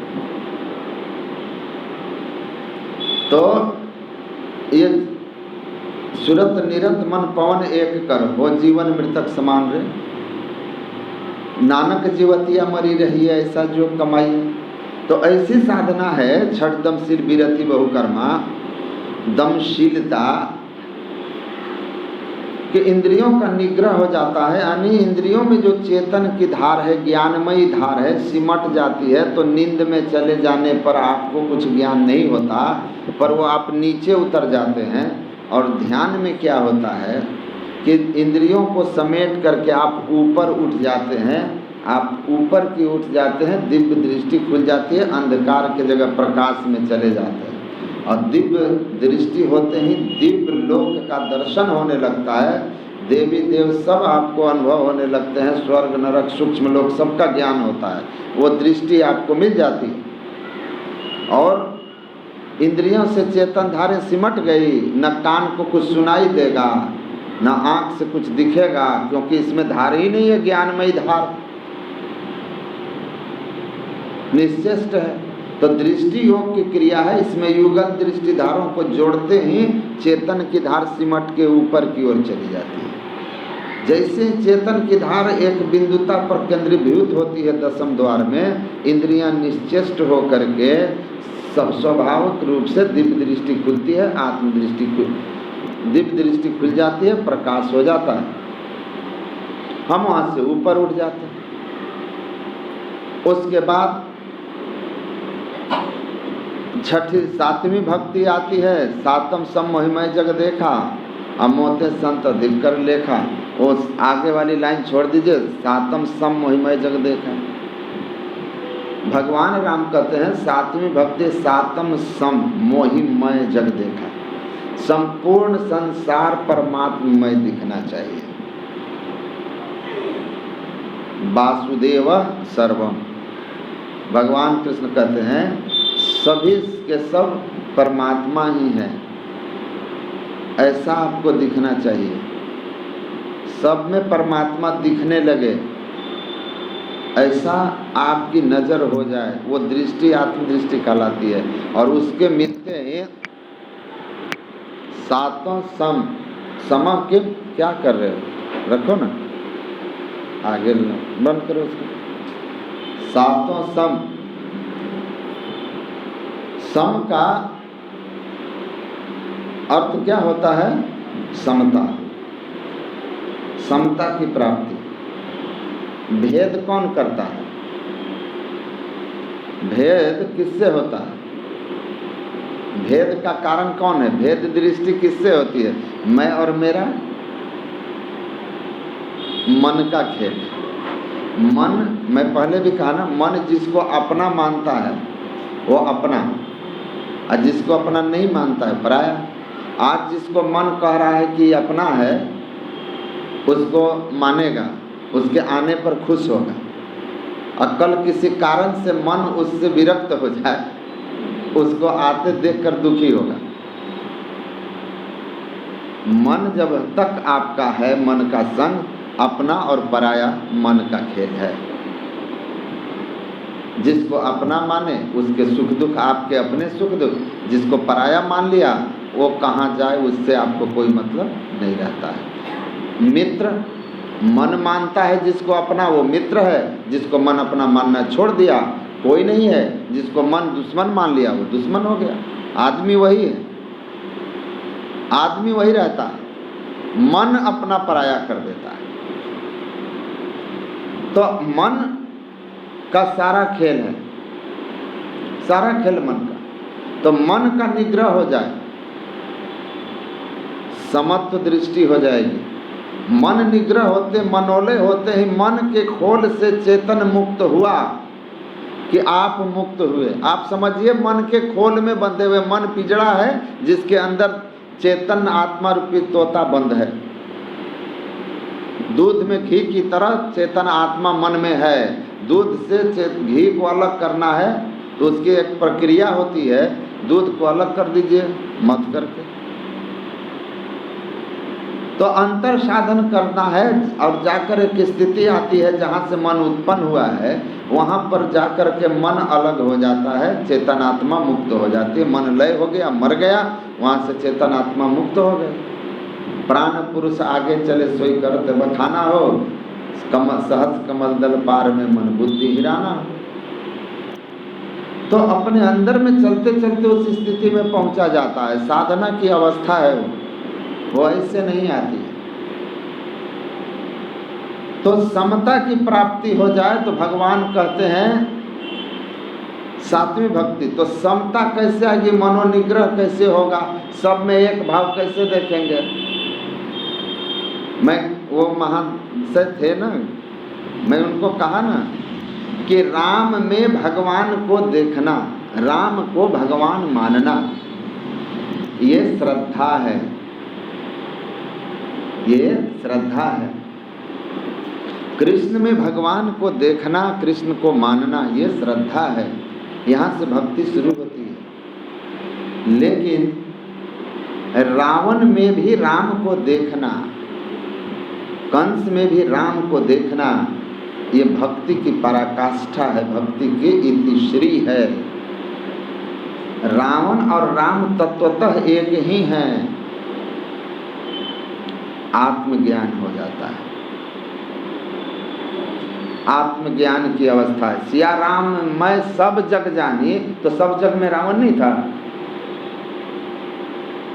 तो ये सुरत निरत मन पवन एक कर, हो जीवन मृतक समान रे। नानक जीवतिया मरी रही है, ऐसा जो कमाई। तो ऐसी साधना है छठ दमशील विरति बहुकर्मा, दमशीलता कि इंद्रियों का निग्रह हो जाता है, यानी इंद्रियों में जो चेतन की धार है, ज्ञानमयी धार है, सिमट जाती है। तो नींद में चले जाने पर आपको कुछ ज्ञान नहीं होता, पर वो आप नीचे उतर जाते हैं। और ध्यान में क्या होता है कि इंद्रियों को समेट करके आप ऊपर उठ जाते हैं, आप ऊपर की उठ जाते हैं, दिव्य दृष्टि खुल जाती है, अंधकार के जगह प्रकाश में चले जाते हैं। और दिव्य दृष्टि होते ही दिव्य लोक का दर्शन होने लगता है, देवी देव सब आपको अनुभव होने लगते हैं, स्वर्ग नरक सूक्ष्म लोक सबका ज्ञान होता है, वो दृष्टि आपको मिल जाती है। और इंद्रियों से चेतन धारें सिमट गई, न कान को कुछ सुनाई देगा, न आँख से कुछ दिखेगा, क्योंकि इसमें धार ही नहीं है, ज्ञानमयी धार निश्चेष्ट है। तो दृष्टि योग की क्रिया है, इसमें युगल दृष्टि धारों को जोड़ते ही चेतन की धार सिमट के ऊपर की ओर चली जाती है। जैसे चेतन की धार एक बिंदुता पर केंद्रीभूत होती है दसम द्वार में, इंद्रियां निश्चेष्ट होकर के सब स्वाभाविक रूप से दिव्य दृष्टि खुलती है, दिव्य दृष्टि खुल जाती है, प्रकाश हो जाता है, हम वहां से ऊपर उठ जाते हैं। उसके बाद छठी सातवीं भक्ति आती है, सातम सम महिमय जग देखा, अमोते संत अधिक कर लेखा। उस आगे वाली लाइन छोड़ दीजिए, सातम सम महिमय जग देखा। भगवान राम कहते हैं सातवीं भक्ति सातम सम मोहिमय जग देखा, संपूर्ण संसार परमात्ममय दिखना चाहिए। वासुदेव सर्वम, भगवान कृष्ण कहते हैं सभी के सब परमात्मा ही है, ऐसा आपको दिखना चाहिए। सब में परमात्मा दिखने लगे, ऐसा आपकी नज़र हो जाए, वो दृष्टि आत्मदृष्टि कहलाती है। और उसके मिलते ही सातों सम, सम के क्या कर रहे हो, रखो ना आगे, बंद करो उसको। सातों सम, सम का अर्थ क्या होता है? समता, समता की प्राप्ति। भेद कौन करता है? भेद किससे होता है? भेद का कारण कौन है? भेद दृष्टि किससे होती है? मैं और मेरा, मन का खेल। मन, मैं पहले भी कहा ना, मन जिसको अपना मानता है वो अपना, और जिसको अपना नहीं मानता है पराया। आज जिसको मन कह रहा है कि अपना है, उसको मानेगा, उसके आने पर खुश होगा। और कल किसी कारण से मन उससे विरक्त हो जाए, उसको आते देखकर दुखी होगा। मन जब तक आपका है, मन का संग, अपना और पराया मन का खेल है। जिसको अपना माने उसके सुख दुख आपके अपने सुख दुख, जिसको पराया मान लिया वो कहाँ जाए, उससे आपको कोई मतलब नहीं रहता है। मित्र, मन मानता है जिसको अपना, वो मित्र है। जिसको मन अपना मानना छोड़ दिया कोई नहीं है। जिसको मन दुश्मन मान लिया वो दुश्मन हो गया। आदमी वही है, आदमी वही रहता है, मन अपना पराया कर देता है। तो मन का सारा खेल है, सारा खेल मन का। तो मन का निग्रह हो जाए, समत्व दृष्टि हो जाएगी। मन निग्रह होते, मनोलय होते ही मन के खोल से चेतन मुक्त हुआ कि आप मुक्त हुए। आप समझिए मन के खोल में बंधे हुए, मन पिंजड़ा है जिसके अंदर चेतन आत्मा रूपी तोता बंद है। दूध में घी की तरह चेतन आत्मा मन में है। दूध से घी को अलग करना है तो उसकी एक प्रक्रिया होती है। दूध को अलग कर दीजिए मत करके, तो अंतर साधन करना है। और जाकर एक स्थिति आती है जहाँ से मन उत्पन्न हुआ है, वहाँ पर जाकर के मन अलग हो जाता है, चेतन आत्मा मुक्त हो जाती है। मन लय हो गया, मर गया, वहाँ से चेतन आत्मा मुक्त हो गई। प्राण पुरुष आगे चले सोई करते बखाना हो, सहज कमल दल पार में मन बुद्धि हिराना। तो अपने अंदर में चलते चलते उस स्थिति में पहुंचा जाता है। साधना की अवस्था है वो ऐसे नहीं आती है। तो समता की प्राप्ति हो जाए तो भगवान कहते हैं सातवीं भक्ति। तो समता कैसे आएगी? मनोनिग्रह कैसे होगा? सब में एक भाव कैसे देखेंगे? मैं वो महान से थे ना, मैं उनको कहा ना कि राम में भगवान को देखना, राम को भगवान मानना, ये श्रद्धा है, ये श्रद्धा है। कृष्ण में भगवान को देखना, कृष्ण को मानना, ये श्रद्धा है। यहाँ से भक्ति शुरू होती है। लेकिन रावण में भी राम को देखना, कंस में भी राम को देखना, ये भक्ति की पराकाष्ठा है, भक्ति की इतिश्री है। रावण और राम तत्वतः एक ही हैं। आत्मज्ञान हो जाता है। आत्मज्ञान की अवस्था है। सिया राम मैं सब जग जानी, तो सब जग में रावण नहीं था।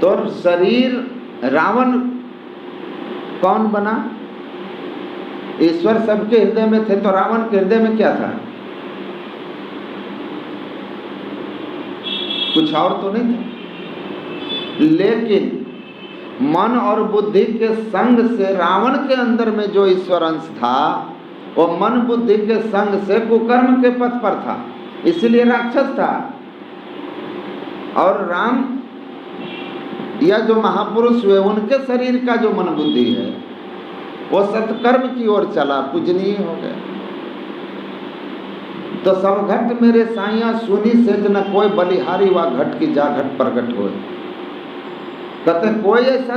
तो शरीर रावण कौन बना? ईश्वर सबके हृदय में थे, तो रावण के हृदय में क्या था? कुछ और तो नहीं था। लेकिन मन और बुद्धि के संग से रावण के अंदर में जो ईश्वर अंश था, वो मन बुद्धि के संग से कुकर्म के पथ पर था, इसलिए राक्षस था। और राम या जो महापुरुष हुए, उनके शरीर का जो मन बुद्धि है वो सत्कर्म की ओर चला, पूजनीय हो गया। तो सब घट मेरे साइया सुनी सेज न कोई, बलिहारी व घट की जा घट प्रगट होए। कहते कोई ऐसा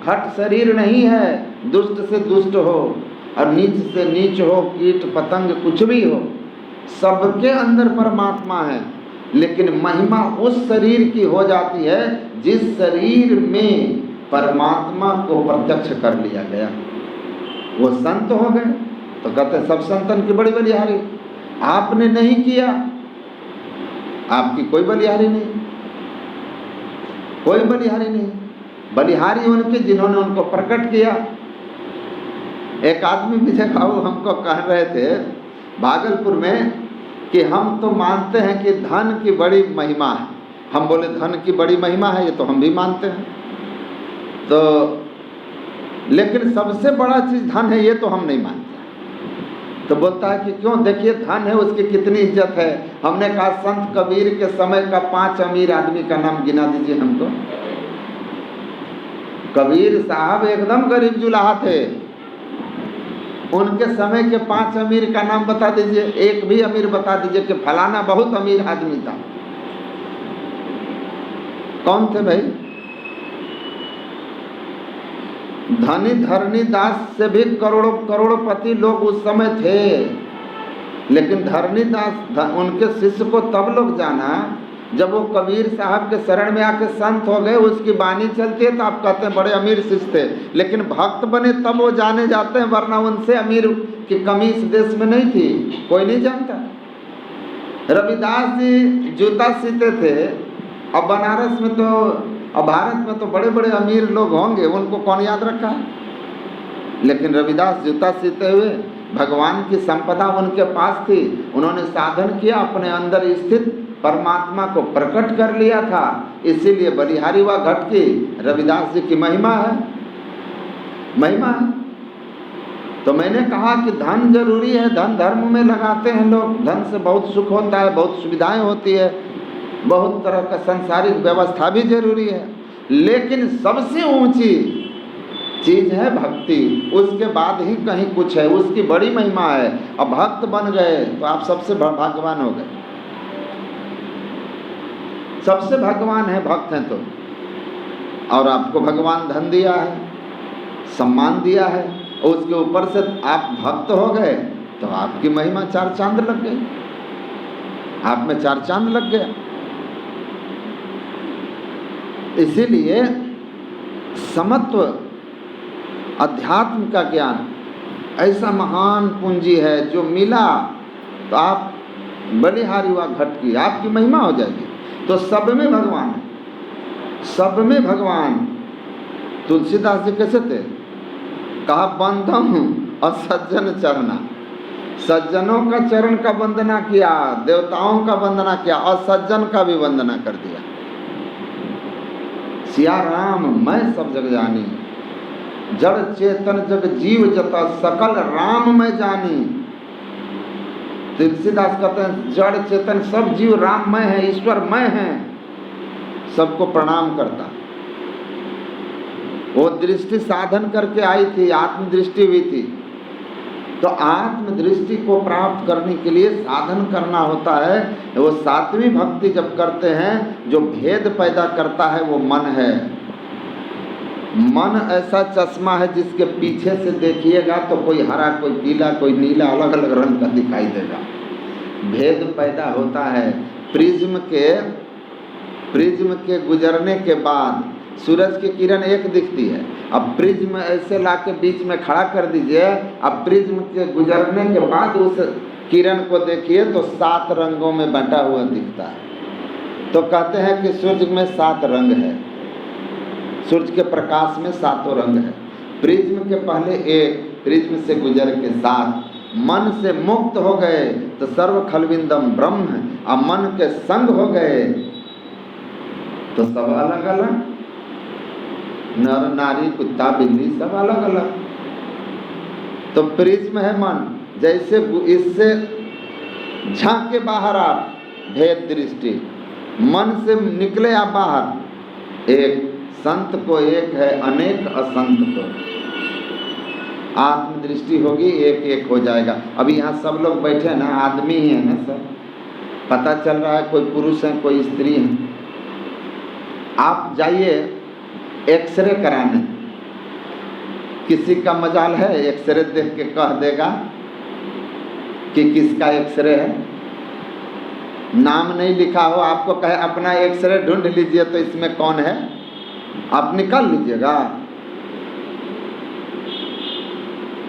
घट शरीर नहीं है दुष्ट से दुष्ट हो और नीच से नीच हो, कीट पतंग कुछ भी हो, सबके अंदर परमात्मा है। लेकिन महिमा उस शरीर की हो जाती है जिस शरीर में परमात्मा को प्रत्यक्ष कर लिया गया। वो संत हो गए। तो कहते सब संतन की बड़ी बलिहारी। आपने नहीं किया, आपकी कोई बलिहारी नहीं, कोई बलिहारी नहीं। बलिहारी उनके जिन्होंने उनको प्रकट किया। एक आदमी मुझे हमको कह रहे थे भागलपुर में कि हम तो मानते हैं कि धन की बड़ी महिमा है। हम बोले धन की बड़ी महिमा है, ये तो हम भी मानते हैं, तो लेकिन सबसे बड़ा चीज़ धन है ये तो हम नहीं मानते। तो बोलता है कि क्यों? देखिए धन है उसकी कितनी इज्जत है। हमने कहा संत कबीर के समय का 5 अमीर आदमी का नाम गिना दीजिए हमको। कबीर साहब एकदम गरीब जुलाहा थे, उनके समय के 5 अमीर का नाम बता दीजिए, एक भी अमीर बता दीजिए कि फलाना बहुत अमीर आदमी था। कौन थे भाई? धनी धरनी दास से भी करोड़पति लोग उस समय थे। लेकिन धरनी दास उनके शिष्य को तब लोग जाना जब वो कबीर साहब के शरण में आके संत हो गए, उसकी बानी चलती है तो आप कहते हैं बड़े अमीर शिष्य थे। लेकिन भक्त बने तब वो जाने जाते हैं, वरना उनसे अमीर की कमी इस देश में नहीं थी, कोई नहीं जानता। रविदास जी जूता सीते थे, अब बनारस में तो और भारत में तो बड़े बड़े अमीर लोग होंगे, उनको कौन याद रखा है? लेकिन रविदास जूता सीते हुए भगवान की संपदा उनके पास थी, उन्होंने साधन किया, अपने अंदर स्थित परमात्मा को प्रकट कर लिया था। इसीलिए बलिहारी व घट की रविदास जी की महिमा है, महिमा है। तो मैंने कहा कि धन जरूरी है, धन धर्म में लगाते हैं लोग, धन से बहुत सुख होता है, बहुत सुविधाएं होती है, बहुत तरह का सांसारिक व्यवस्था भी जरूरी है। लेकिन सबसे ऊंची चीज है भक्ति, उसके बाद ही कहीं कुछ है, उसकी बड़ी महिमा है। अब भक्त बन गए तो आप सबसे भाग्यवान हो गए, सबसे भगवान है भक्त हैं तो। और आपको भगवान धन दिया है, सम्मान दिया है, और उसके ऊपर से आप भक्त हो गए तो आपकी महिमा 4 चांद लग गई, आप में 4 चांद लग गया। इसीलिए समत्व अध्यात्म का ज्ञान ऐसा महान पूंजी है जो मिला तो आप बलिहारी व घट की आपकी महिमा हो जाएगी। तो सब में भगवान है, सब में भगवान। तुलसीदास जी कैसे थे? कहा बंधम और सज्जन चरना, सज्जनों का चरण का वंदना किया, देवताओं का वंदना किया और सज्जन का भी वंदना कर दिया। सिया राम मैं सब जग जानी, जड़ चेतन जग जीव जता सकल राम मैं जानी। तुलसीदास कहते हैं जड़ चेतन सब जीव राममय है, ईश्वरमय है, सबको प्रणाम करता। वो दृष्टि साधन करके आई थी, आत्मदृष्टि हुई थी। तो आत्मदृष्टि को प्राप्त करने के लिए साधन करना होता है। वो 7वीं भक्ति जब करते हैं, जो भेद पैदा करता है वो मन है। मन ऐसा चश्मा है जिसके पीछे से देखिएगा तो कोई हरा, कोई पीला, कोई नीला, अलग अलग रंग का दिखाई देगा। भेद पैदा होता है। प्रिज्म के गुजरने के बाद सूरज की किरण एक दिखती है। अब प्रिज्म ऐसे ला के बीच में खड़ा कर दीजिए, अब प्रिज्म के गुजरने के बाद उस किरण को देखिए तो 7 रंगों में बंटा हुआ दिखता है। तो कहते हैं कि सूर्य में 7 रंग है, सूर्य के प्रकाश में 7 रंग है। प्रिज्म के पहले एक, प्रिज्म से गुजर के 7, मन से मुक्त हो गए तो सर्व खलविंदम ब्रह्म, अब मन के संग हो गए तो सब अलग अलग, नर नारी कुत्ता बिल्ली सब अलग अलग। तो प्रिज्म है मन, जैसे इससे झांके बाहर आप भेद दृष्टि, मन से निकले आप बाहर, एक संत को एक है, अनेक असंत को। आत्मदृष्टि होगी, एक एक हो जाएगा। अभी यहाँ सब लोग बैठे ना, आदमी ही है ना सब, पता चल रहा है कोई पुरुष है कोई स्त्री है। आप जाइए एक्सरे कराने, किसी का मजाल है एक्सरे देख के कह देगा कि किसका एक्सरे है? नाम नहीं लिखा हो, आपको कहे अपना एक्सरे ढूंढ लीजिए तो इसमें कौन है, आप निकाल लीजिएगा।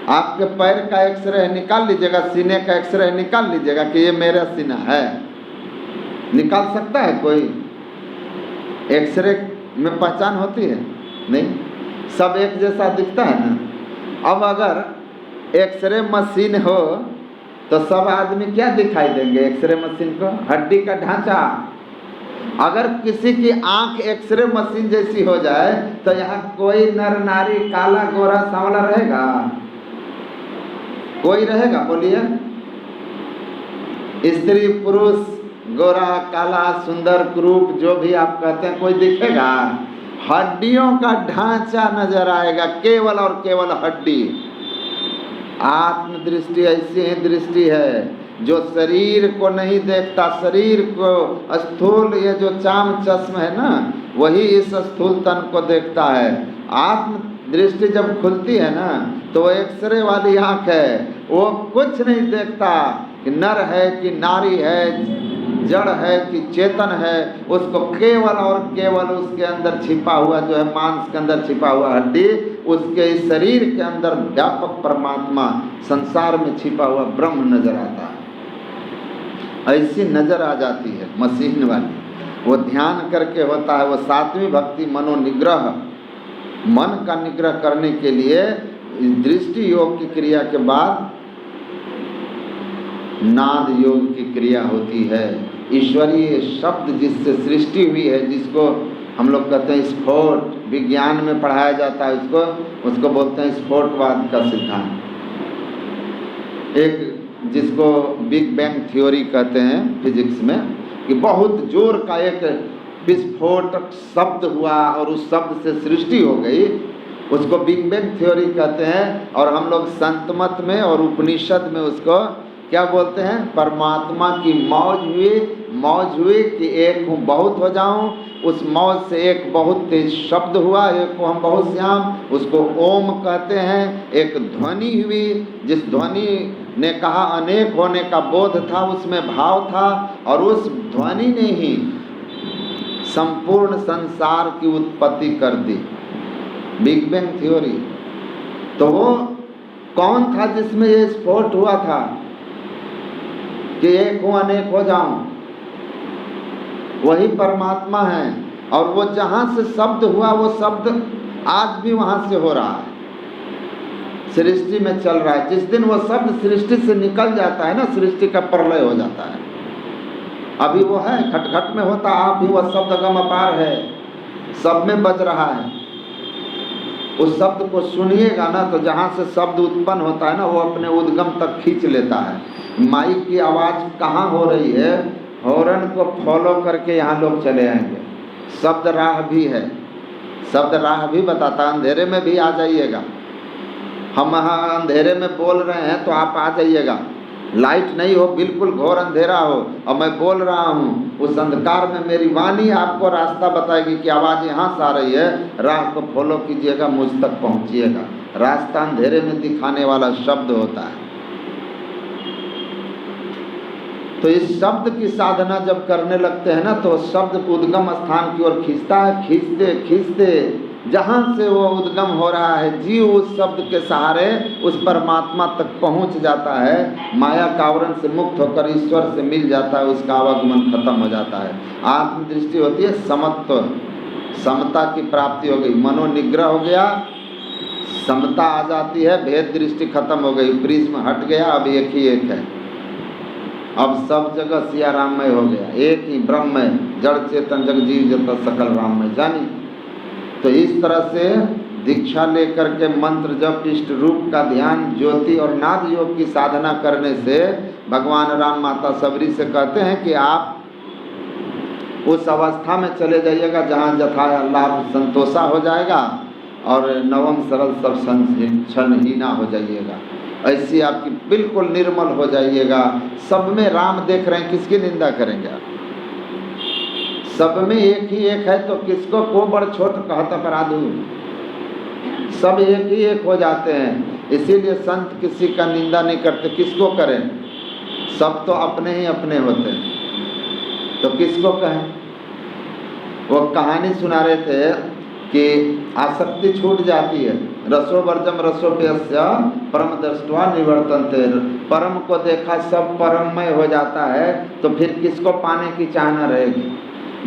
आपके पैर का एक्सरे है निकाल लीजिएगा, सीने का एक्सरे है निकाल लीजिएगा कि ये मेरा सीना है, निकाल सकता है कोई? एक्सरे में पहचान होती है? नहीं, सब एक जैसा दिखता है ना। अब अगर एक्सरे मशीन हो तो सब आदमी क्या दिखाई देंगे एक्सरे मशीन को? हड्डी का ढांचा। अगर किसी की आंख एक्सरे मशीन जैसी हो जाए तो यहाँ कोई नर नारी काला गोरा सांवला रहेगा? कोई रहेगा? बोलिए। स्त्री पुरुष, गोरा काला सुंदर क्रूप जो भी आप कहते हैं, कोई दिखेगा? हड्डियों का ढांचा नजर आएगा, केवल और केवल हड्डी। आत्मदृष्टि ऐसी ही दृष्टि है जो शरीर को नहीं देखता, शरीर को स्थूल, ये जो चाम चश्म है ना, वही इस स्थूल तन को देखता है। आत्म दृष्टि जब खुलती है ना तो वो एक्सरे वाली आंख है, वो कुछ नहीं देखता कि नर है कि नारी है, जड़ है कि चेतन है। उसको केवल और केवल उसके अंदर छिपा हुआ जो है मांस के अंदर छिपा हुआ हड्डी, उसके इस शरीर के अंदर व्यापक परमात्मा, संसार में छिपा हुआ ब्रह्म नजर आता है। ऐसी नजर आ जाती है मशीन वाली। वो ध्यान करके होता है, वो 7वीं भक्ति मनोनिग्रह, मन का निग्रह करने के लिए दृष्टि योग की क्रिया के बाद नाद योग की क्रिया होती है। ईश्वरीय शब्द जिससे सृष्टि हुई है, जिसको हम लोग कहते हैं स्फोट, विज्ञान में पढ़ाया जाता है उसको बोलते हैं स्फोटवाद का सिद्धांत। एक जिसको बिग बैंग थ्योरी कहते हैं फिजिक्स में, कि बहुत जोर का एक विस्फोटक शब्द हुआ और उस शब्द से सृष्टि हो गई, उसको बिग बैंग थ्योरी कहते हैं। और हम लोग संत मत में और उपनिषद में उसको क्या बोलते हैं? परमात्मा की मौज हुई कि एक हूँ बहुत हो जाऊं। उस मौज से एक बहुत तेज शब्द हुआ, एक को हम बहुत श्याम, उसको ओम कहते हैं। एक ध्वनि हुई, जिस ध्वनि ने कहा अनेक होने का बोध था, उसमें भाव था, और उस ध्वनि ने ही संपूर्ण संसार की उत्पत्ति कर दी, बिग बैंग थ्योरी। तो वो कौन था जिसमें ये स्फोट हुआ था कि एक हूँ अनेक हो जाऊं? वही परमात्मा है। और वो जहाँ से शब्द हुआ, वो शब्द आज भी वहाँ से हो रहा है, सृष्टि में चल रहा है। जिस दिन वो शब्द सृष्टि से निकल जाता है ना, सृष्टि का प्रलय हो जाता है। अभी वो है, खटखट में होता, आप भी वह शब्द गम अपार है, सब में बज रहा है। उस शब्द को सुनिएगा ना तो जहाँ से शब्द उत्पन्न होता है ना, वो अपने उद्गम तक खींच लेता है। माइक की आवाज़ कहाँ हो रही है, हॉर्न को फॉलो करके यहाँ लोग चले आएंगे। शब्द राह भी है, शब्द राह भी बताता, अंधेरे में भी आ जाइएगा। हम यहाँ अंधेरे में बोल रहे हैं तो आप आ जाइएगा। लाइट नहीं हो, बिल्कुल घोर अंधेरा हो और मैं बोल रहा हूँ, उस अंधकार में मेरी वाणी आपको रास्ता बताएगी कि आवाज़ यहाँ से आ रही है, राह को फॉलो कीजिएगा, मुझ तक पहुँचिएगा। रास्ता अंधेरे में दिखाने वाला शब्द होता है। तो इस शब्द की साधना जब करने लगते हैं ना, तो शब्द उद्गम स्थान की ओर खींचता है। खींचते खींचते जहाँ से वो उद्गम हो रहा है, जीव उस शब्द के सहारे उस परमात्मा तक पहुँच जाता है। माया का आवरण से मुक्त होकर ईश्वर से मिल जाता है, उसका आवागमन खत्म हो जाता है। आत्मदृष्टि होती है समत्व, समता की प्राप्ति हो गई, मनोनिग्रह हो गया, समता आ जाती है, भेद दृष्टि खत्म हो गई, प्रिज्म हट गया, अब एक ही एक है। अब सब जगह सिया राममय हो गया, एक ही ब्रह्म है, जड़ चेतन जग जीव जत सकल राममय जानी। तो इस तरह से दीक्षा लेकर के मंत्र जप, इष्ट रूप का ध्यान, ज्योति और नाद योग की साधना करने से भगवान राम माता सबरी से कहते हैं कि आप उस अवस्था में चले जाइएगा जहाँ जथा लाभ संतोषा हो जाएगा और नवम सरल सब क्षणहीना हो जाइएगा। ऐसी आपकी बिल्कुल निर्मल हो जाइएगा। सब में राम देख रहे हैं, किसकी निंदा करेंगे आप? सब में एक ही एक है, तो किसको को बड़ छोट कहत अपराधु, सब एक ही एक हो जाते हैं। इसीलिए संत किसी का निंदा नहीं करते, किसको करें? सब तो अपने ही अपने होते हैं, तो किसको कहें? वो कहानी सुना रहे थे कि आसक्ति छूट जाती है, रसो वर्जम रसोप्यस्य परम दृष्ट्वा निवर्तन्ते। परम को देखा सब परममय हो जाता है, तो फिर किसको पाने की चाहना रहेगी?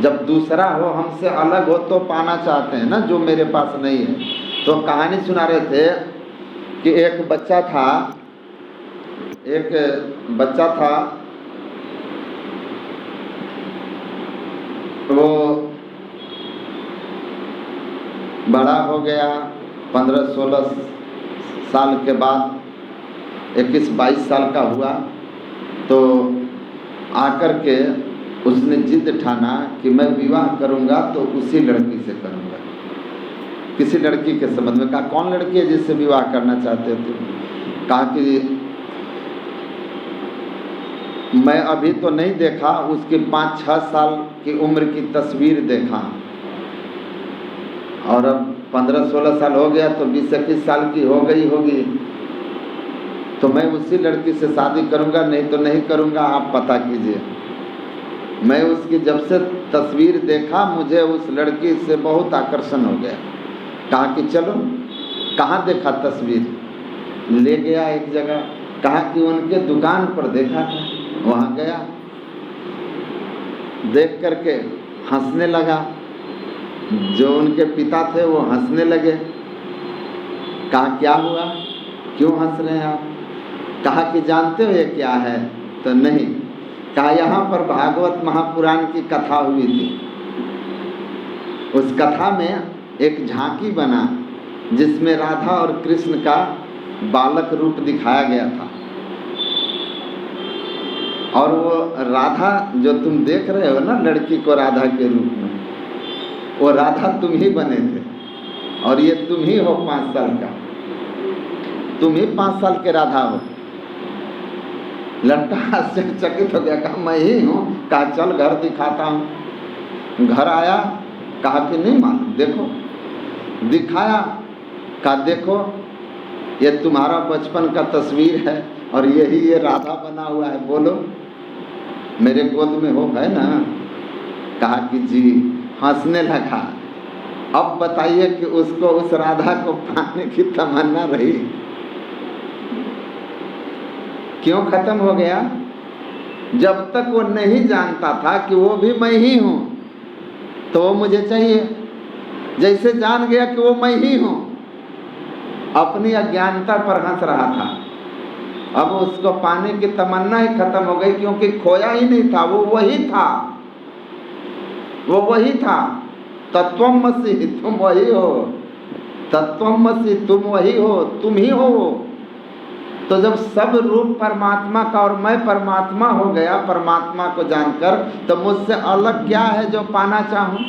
जब दूसरा हो, हमसे अलग हो, तो पाना चाहते हैं ना, जो मेरे पास नहीं है। तो कहानी सुना रहे थे कि एक बच्चा था, वो बड़ा हो गया, 15-16 साल के बाद 21-22 साल का हुआ, तो आकर के उसने जिद ठाना कि मैं विवाह करूंगा तो उसी लड़की से करूंगा। किसी लड़की के संबंध में। कहा कौन लड़की है जिससे विवाह करना चाहते हो तुम? कहा कि मैं अभी तो नहीं देखा, उसकी 5-6 साल की उम्र की तस्वीर देखा, और अब 15-16 साल हो गया तो 20-21 साल की हो गई होगी, तो मैं उसी लड़की से शादी करूंगा, नहीं तो नहीं करूंगा, आप पता कीजिए। मैं उसकी जब से तस्वीर देखा, मुझे उस लड़की से बहुत आकर्षण हो गया। कहा कि चलो। कहाँ देखा तस्वीर? ले गया एक जगह, कहा कि उनके दुकान पर देखा था, वहाँ गया, देख करके हंसने लगा। जो उनके पिता थे वो हंसने लगे। कहा क्या हुआ, क्यों हंस रहे हैं आप? कहा कि जानते हो ये क्या है? तो नहीं। कहा यहाँ पर भागवत महापुराण की कथा हुई थी, उस कथा में एक झांकी बना जिसमें राधा और कृष्ण का बालक रूप दिखाया गया था, और वो राधा जो तुम देख रहे हो ना, लड़की को राधा के रूप में, वो राधा तुम ही बने थे, और ये तुम ही हो 5 साल का, तुम ही 5 साल के राधा हो। लड़का आश्चर्यचकित हो गया, कहा मैं ही हूँ। कहा चल घर दिखाता हूँ। घर आया, कहा कि नहीं मालूम, देखो। दिखाया, कहा देखो ये तुम्हारा बचपन का तस्वीर है, और यही ये राधा बना हुआ है, बोलो मेरे गोद में हो, है ना? कहा कि जी। हंसने लगा। अब बताइए कि उसको उस राधा को पाने की तमन्ना रही? क्यों खत्म हो गया? जब तक वो नहीं जानता था कि वो भी मैं ही हूँ, तो वो मुझे चाहिए। जैसे जान गया कि वो मैं ही हूँ, अपनी अज्ञानता पर हंस रहा था। अब उसको पाने की तमन्ना ही खत्म हो गई, क्योंकि खोया ही नहीं था, वो वही था, वो वही था। तत्वमसि तुम वही हो, तत्वमसि तुम वही हो, तुम ही हो। तो जब सब रूप परमात्मा का और मैं परमात्मा हो गया, परमात्मा को जानकर, तो मुझसे अलग क्या है जो पाना चाहूं?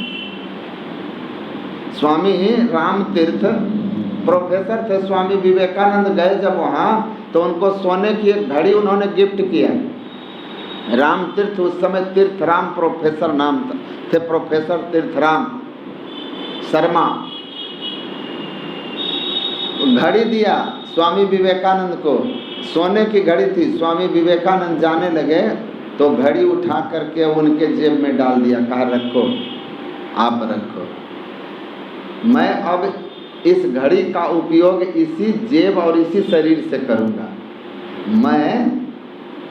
स्वामी राम तीर्थ प्रोफेसर थे, स्वामी विवेकानंद गए जब वहाँ, तो उनको सोने की एक घड़ी उन्होंने गिफ्ट किया। राम तीर्थ उस समय तीर्थराम प्रोफेसर नाम थे, प्रोफेसर तीर्थराम शर्मा। घड़ी दिया स्वामी विवेकानंद को, सोने की घड़ी थी। स्वामी विवेकानंद जाने लगे तो घड़ी उठा करके उनके जेब में डाल दिया, कहा रखो, आप रखो। मैं अब इस घड़ी का उपयोग इसी जेब और इसी शरीर से करूँगा। मैं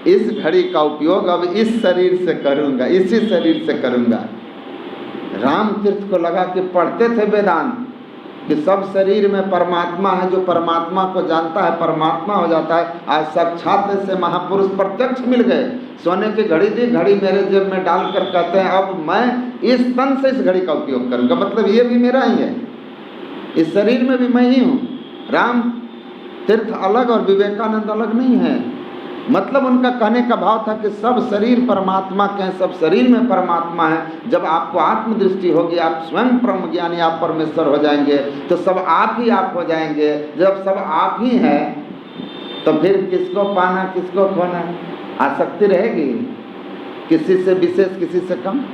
इस घड़ी का उपयोग अब इस शरीर से करूँगा, इसी शरीर से करूँगा। राम तीर्थ को लगा कि पढ़ते थे वेदांत कि सब शरीर में परमात्मा है, जो परमात्मा को जानता है परमात्मा हो जाता है। आज साक्षात से महापुरुष प्रत्यक्ष मिल गए, सोने की घड़ी दी, घड़ी मेरे जेब में डालकर कहते हैं अब मैं इस तन से इस घड़ी का उपयोग करूँगा, मतलब ये भी मेरा ही है, इस शरीर में भी मैं ही हूँ। राम तीर्थ अलग और विवेकानंद अलग नहीं है। मतलब उनका कहने का भाव था कि सब शरीर परमात्मा के हैं, सब शरीर में परमात्मा है। जब आपको आत्मदृष्टि होगी, आप स्वयं ब्रह्म ज्ञानी, आप परमेश्वर हो जाएंगे, तो सब आप ही आप हो जाएंगे। जब सब आप ही है तो फिर किसको पाना किसको खोना, आसक्ति रहेगी किसी से विशेष किसी से कम।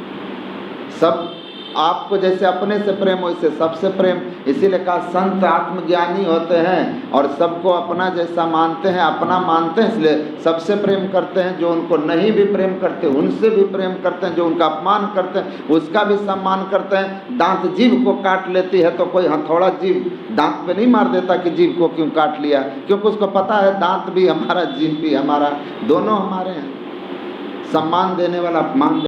सब आपको जैसे अपने से प्रेम वैसे सबसे प्रेम। इसीलिए कहा संत आत्मज्ञानी होते हैं और सबको अपना जैसा मानते हैं, अपना मानते हैं, इसलिए सबसे प्रेम करते हैं। जो उनको नहीं भी प्रेम करते उनसे भी प्रेम करते हैं, जो उनका अपमान करते हैं उसका भी सम्मान करते हैं। दांत जीभ को काट लेती है तो कोई हथौड़ा जीभ दांत पे नहीं मार देता कि जीभ को क्यों काट लिया, क्योंकि उसको पता है दांत भी हमारा, जीभ भी हमारा, दोनों हमारे हैं। सम्मान देने वाला अपमान